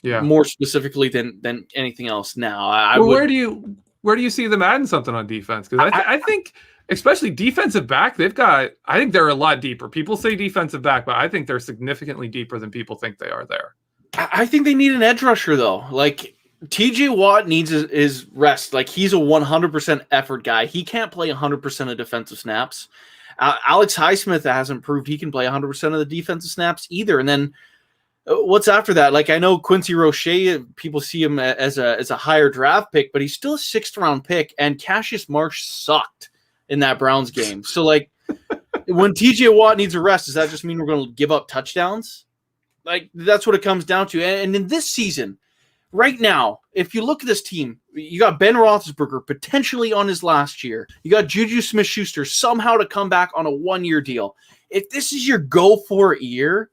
more specifically than anything else now. Where do you see them adding something on defense? Because I think, especially defensive back, I think they're a lot deeper. People say defensive back, but I think they're significantly deeper than people think they are there. I think they need an edge rusher, though. Like, TJ Watt needs his rest. Like, he's a 100% effort guy. He can't play 100% of defensive snaps. Alex Highsmith hasn't proved he can play 100% of the defensive snaps either. And then what's after that? Like, I know Quincy Roche, people see him as a higher draft pick, but he's still a 6th-round pick, and Cassius Marsh sucked in that Browns game. So, like, when TJ Watt needs a rest, does that just mean we're going to give up touchdowns? Like, that's what it comes down to. And in this season, right now, if you look at this team, you got Ben Roethlisberger potentially on his last year. You got Juju Smith-Schuster somehow to come back on a 1-year deal. If this is your go-for-it year,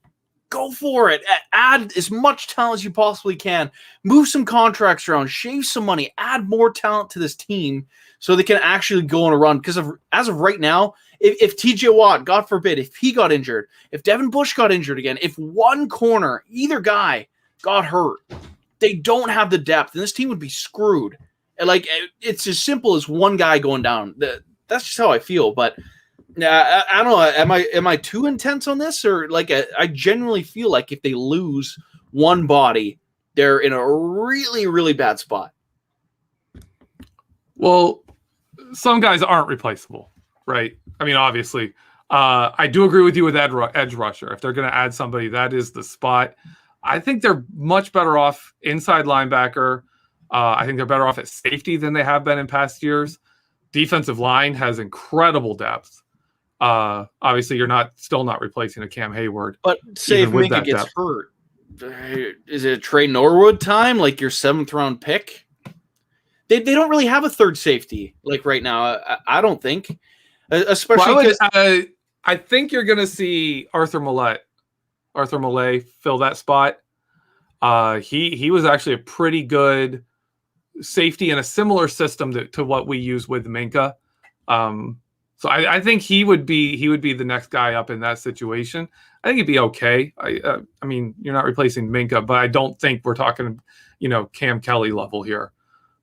go for it. Add as much talent as you possibly can. Move some contracts around. Shave some money. Add more talent to this team so they can actually go on a run. Because as of right now, if TJ Watt, God forbid, if he got injured, if Devin Bush got injured again, if one corner, either guy got hurt, they don't have the depth, and this team would be screwed. And like, it's as simple as one guy going down. That's just how I feel. But I don't know. Am I too intense on this, or like I genuinely feel like if they lose one body, they're in a really, really bad spot. Well, some guys aren't replaceable, right? I mean, obviously, I do agree with you with edge rusher. If they're going to add somebody, that is the spot. I think they're much better off inside linebacker. I think they're better off at safety than they have been in past years. Defensive line has incredible depth. Obviously, you're still not replacing a Cam Hayward. But say if Minka gets hurt, is it Trey Norwood time? Like your 7th-round pick? They don't really have a third safety like right now. I don't think, especially because I think you're going to see Arthur Millay fill that spot. He was actually a pretty good safety in a similar system to what we use with Minka. So I think he would be the next guy up in that situation. I think he'd be okay. I mean, you're not replacing Minka, but I don't think we're talking, Cam Kelly level here,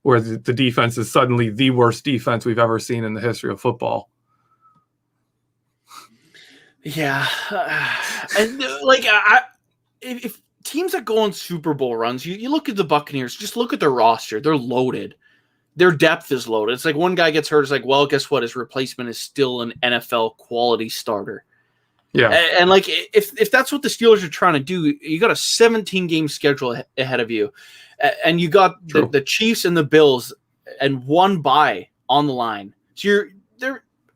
where the defense is suddenly the worst defense we've ever seen in the history of football. Yeah, and like if teams that go on Super Bowl runs, you look at the Buccaneers, just look at their roster. They're loaded. Their depth is loaded. It's like one guy gets hurt. It's like, well, guess what? His replacement is still an NFL quality starter. Yeah, and like if that's what the Steelers are trying to do, you got a 17-game schedule ahead of you, and you got the Chiefs and the Bills and one bye on the line. So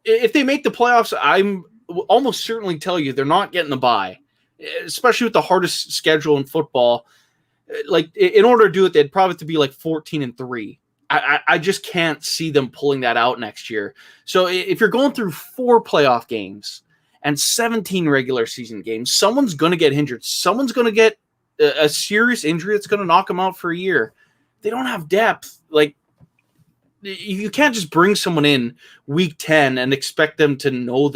if they make the playoffs, I'm almost certainly tell you they're not getting the bye, especially with the hardest schedule in football. Like, in order to do it, they'd probably have to be like 14-3. I just can't see them pulling that out next year. So if you're going through 4 playoff games and 17 regular season games, someone's going to get injured. Someone's going to get a serious injury that's going to knock them out for a year. They don't have depth. Like, you can't just bring someone in week 10 and expect them to know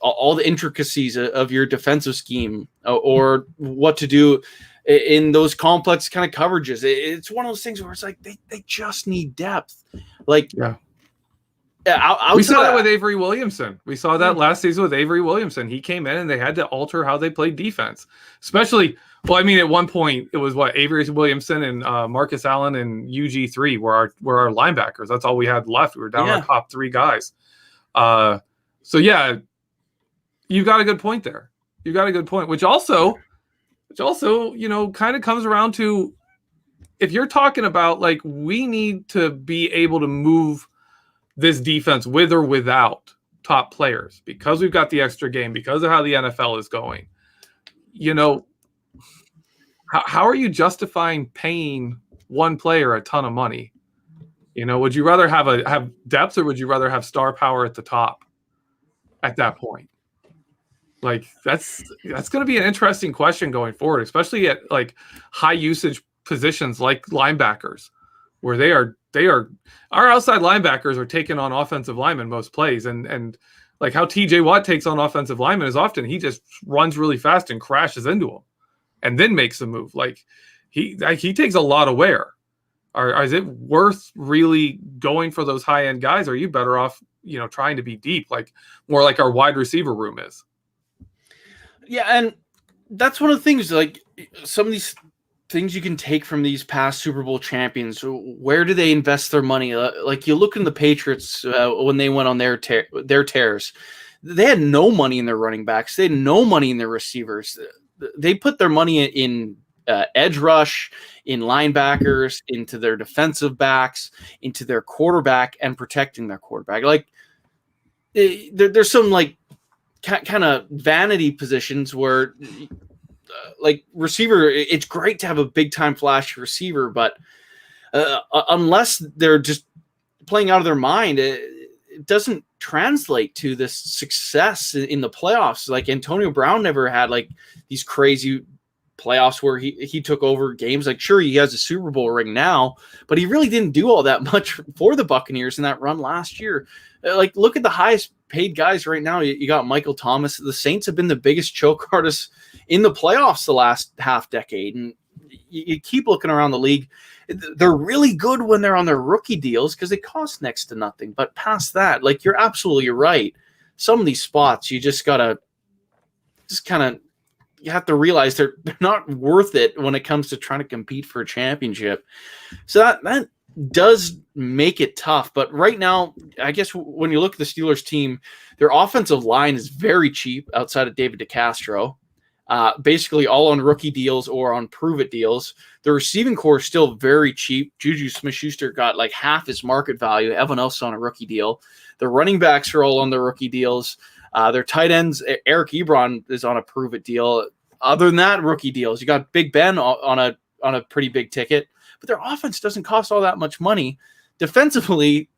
all the intricacies of your defensive scheme or what to do in those complex kind of coverages. It's one of those things where it's like they just need depth. Like, we saw that with Avery Williamson. We saw that last season with Avery Williamson. He came in and they had to alter how they played defense. Especially, well, I mean, at one point it was Avery Williamson and Marcus Allen and UG3 were our linebackers. That's all we had left. We were down our top 3 guys. So yeah, you got a good point there. You got a good point, which also, kind of comes around to, if you're talking about like we need to be able to move this defense with or without top players because we've got the extra game, because of how the NFL is going, you know, how are you justifying paying one player a ton of money? You know, would you rather have depth, or would you rather have star power at the top at that point? Like that's going to be an interesting question going forward, especially at like high usage positions like linebackers, where they are our outside linebackers are taking on offensive linemen most plays, and like how TJ Watt takes on offensive linemen is often he just runs really fast and crashes into them and then makes a move. Like he takes a lot of wear. Is it worth really going for those high end guys? Or are you better off, you know, trying to be deep, like more like our wide receiver room is? Yeah, and that's one of the things, like some of these things you can take from these past Super Bowl champions. Where do they invest their money? Like you look in the Patriots when they went on their tears, they had no money in their running backs. They had no money in their receivers. They put their money in edge rush, in linebackers, into their defensive backs, into their quarterback, and protecting their quarterback. Like there's some like kind of vanity positions where like receiver, it's great to have a big time flash receiver, but unless they're just playing out of their mind, it doesn't translate to this success in the playoffs. Like Antonio Brown never had like these crazy playoffs where he took over games. Like sure, he has a Super Bowl ring now, but he really didn't do all that much for the Buccaneers in that run last year. Like look at the highest paid guys right now. You got Michael Thomas. The Saints have been the biggest choke artists in the playoffs the last half decade, and you keep looking around the league. They're really good when they're on their rookie deals because they cost next to nothing. But past that, like you're absolutely right. Some of these spots you just gotta you have to realize they're not worth it when it comes to trying to compete for a championship. So that does make it tough. But right now, I guess when you look at the Steelers team, their offensive line is very cheap outside of David DeCastro. Basically all on rookie deals or on prove-it deals. The receiving core is still very cheap. Juju Smith-Schuster got like half his market value. Everyone else on a rookie deal. The running backs are all on their rookie deals. Their tight ends, Eric Ebron is on a prove-it deal. Other than that, rookie deals. You got Big Ben on a pretty big ticket, but their offense doesn't cost all that much money. Defensively,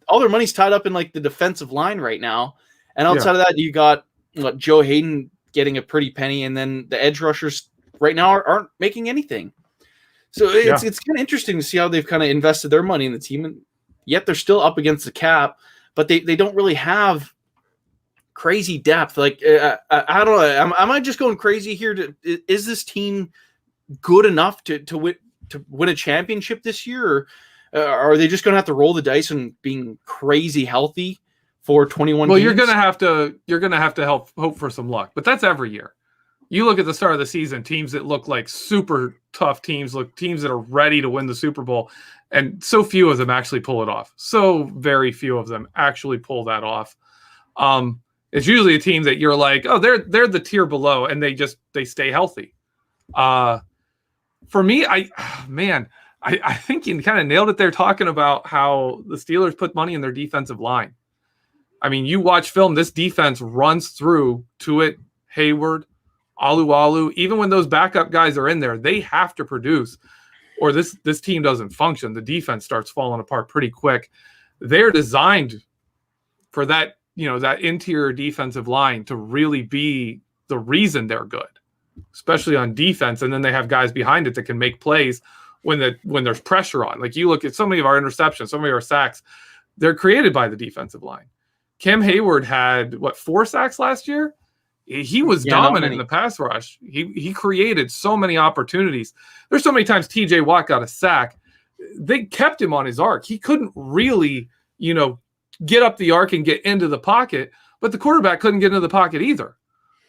all their money's tied up in like the defensive line right now. And outside of that, you got Joe Hayden getting a pretty penny, and then the edge rushers right now aren't making anything. So it's kind of interesting to see how they've kind of invested their money in the team, and yet they're still up against the cap, but they don't really have crazy depth. Like I don't know. Am I just going crazy here? Is this team good enough to win a championship this year, or are they just going to have to roll the dice and being crazy healthy for 21 Well, games? you're going to have to hope for some luck, but that's every year. You look at the start of the season, teams that look like super tough teams that are ready to win the Super Bowl, and so few of them actually pull it off. So very few of them actually pull that off. It's usually a team that you're like, oh, they're the tier below, and they stay healthy. For me, I think you kind of nailed it there talking about how the Steelers put money in their defensive line. I mean, you watch film, this defense runs through Tuitt, Hayward, Alu. Even when those backup guys are in there, they have to produce, or this team doesn't function. The defense starts falling apart pretty quick. They're designed for that, that interior defensive line to really be the reason they're good, especially on defense. And then they have guys behind it that can make plays when there's pressure on. Like you look at so many of our interceptions, so many of our sacks, they're created by the defensive line. Cam Hayward had 4 sacks last year? He was dominant in the pass rush. He created so many opportunities. There's so many times TJ Watt got a sack. They kept him on his arc. He couldn't really, get up the arc and get into the pocket, but the quarterback couldn't get into the pocket either.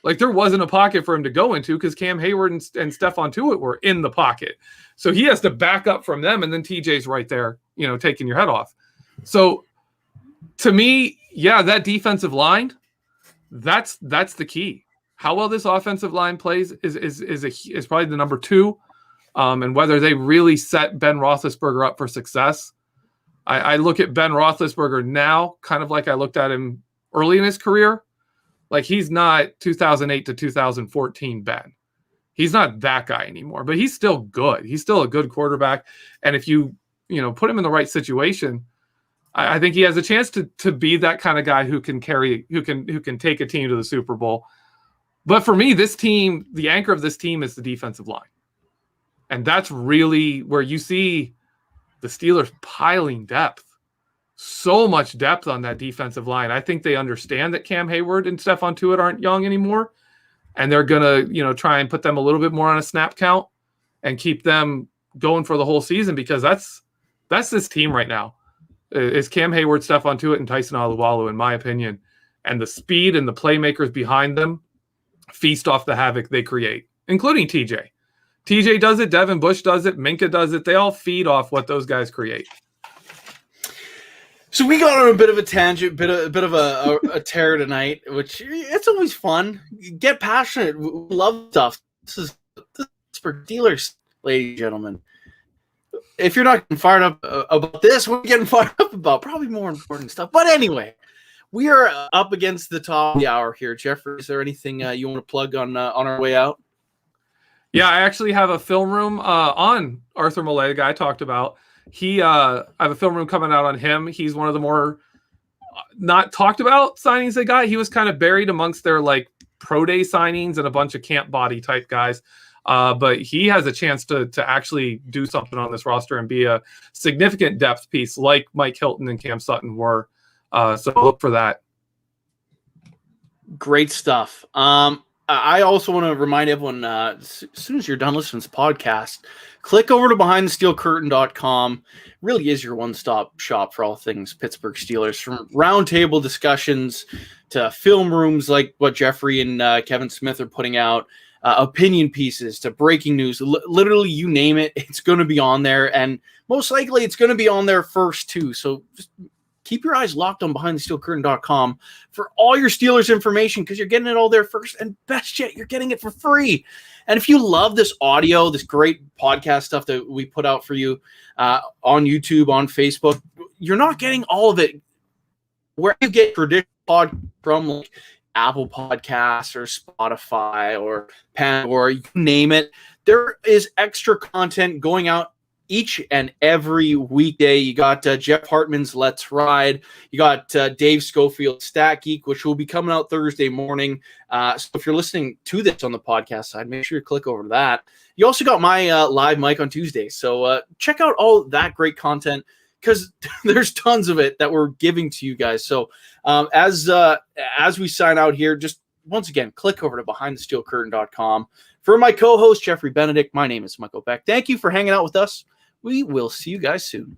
Like there wasn't a pocket for him to go into because Cam Hayward and Stephon Tuitt were in the pocket. So he has to back up from them, and then TJ's right there, taking your head off. So to me, that defensive line, that's the key. How well this offensive line plays is probably the number 2. and whether they really set Ben Roethlisberger up for success. I look at Ben Roethlisberger now kind of like I looked at him early in his career. Like, he's not 2008 to 2014 Ben. He's not that guy anymore, but he's still good. He's still a good quarterback. And if you put him in the right situation, I think he has a chance to be that kind of guy who can take a team to the Super Bowl. But for me, this team, the anchor of this team is the defensive line. And that's really where you see the Steelers piling depth. So much depth on that defensive line. I think they understand that Cam Hayward and Stephon Tuitt aren't young anymore. And they're going to, try and put them a little bit more on a snap count and keep them going for the whole season, because that's this team right now. Is Cam Hayward, Stephon Tuitt, and Tyson Alualu, in my opinion. And the speed and the playmakers behind them feast off the havoc they create, including TJ. TJ does it, Devin Bush does it, Minka does it. They all feed off what those guys create. So we got on a bit of a tangent, bit of a tear tonight, which it's always fun. Get passionate, we love stuff. This is for dealers, ladies and gentlemen. If you're not getting fired up about this, we're getting fired up about probably more important stuff. But anyway, we are up against the top of the hour here. Jeffrey, is there anything you want to plug on our way out? Yeah, I actually have a film room on Arthur Millay, the guy I talked about. I have a film room coming out on him. He's one of the more not talked about signings they got. He was kind of buried amongst their like pro day signings and a bunch of camp body type guys. But he has a chance to actually do something on this roster and be a significant depth piece like Mike Hilton and Cam Sutton were. So look for that. Great stuff. I also want to remind everyone, as soon as you're done listening to this podcast, click over to BehindTheSteelCurtain.com. Really is your one-stop shop for all things Pittsburgh Steelers, from roundtable discussions to film rooms like what Jeffrey and Kevin Smith are putting out, opinion pieces to breaking news. Literally, you name it, it's going to be on there, and most likely it's going to be on there first too. So just keep your eyes locked on BehindTheSteelCurtain.com for all your Steelers information, because you're getting it all there first, and best yet, you're getting it for free. And if you love this audio, this great podcast stuff that we put out for you on YouTube, on Facebook, you're not getting all of it where you get traditional pod from, like Apple Podcasts or Spotify or Pandora, you name it. There is extra content going out each and every weekday. You got Jeff Hartman's Let's Ride. You got Dave Schofield's Stat Geek, which will be coming out Thursday morning. So if you're listening to this on the podcast side, make sure you click over to that. You also got my live mic on Tuesday. So check out all that great content, because there's tons of it that we're giving to you guys. So as we sign out here, just once again, click over to BehindTheSteelCurtain.com. For my co-host, Jeffrey Benedict, my name is Michael Beck. Thank you for hanging out with us. We will see you guys soon.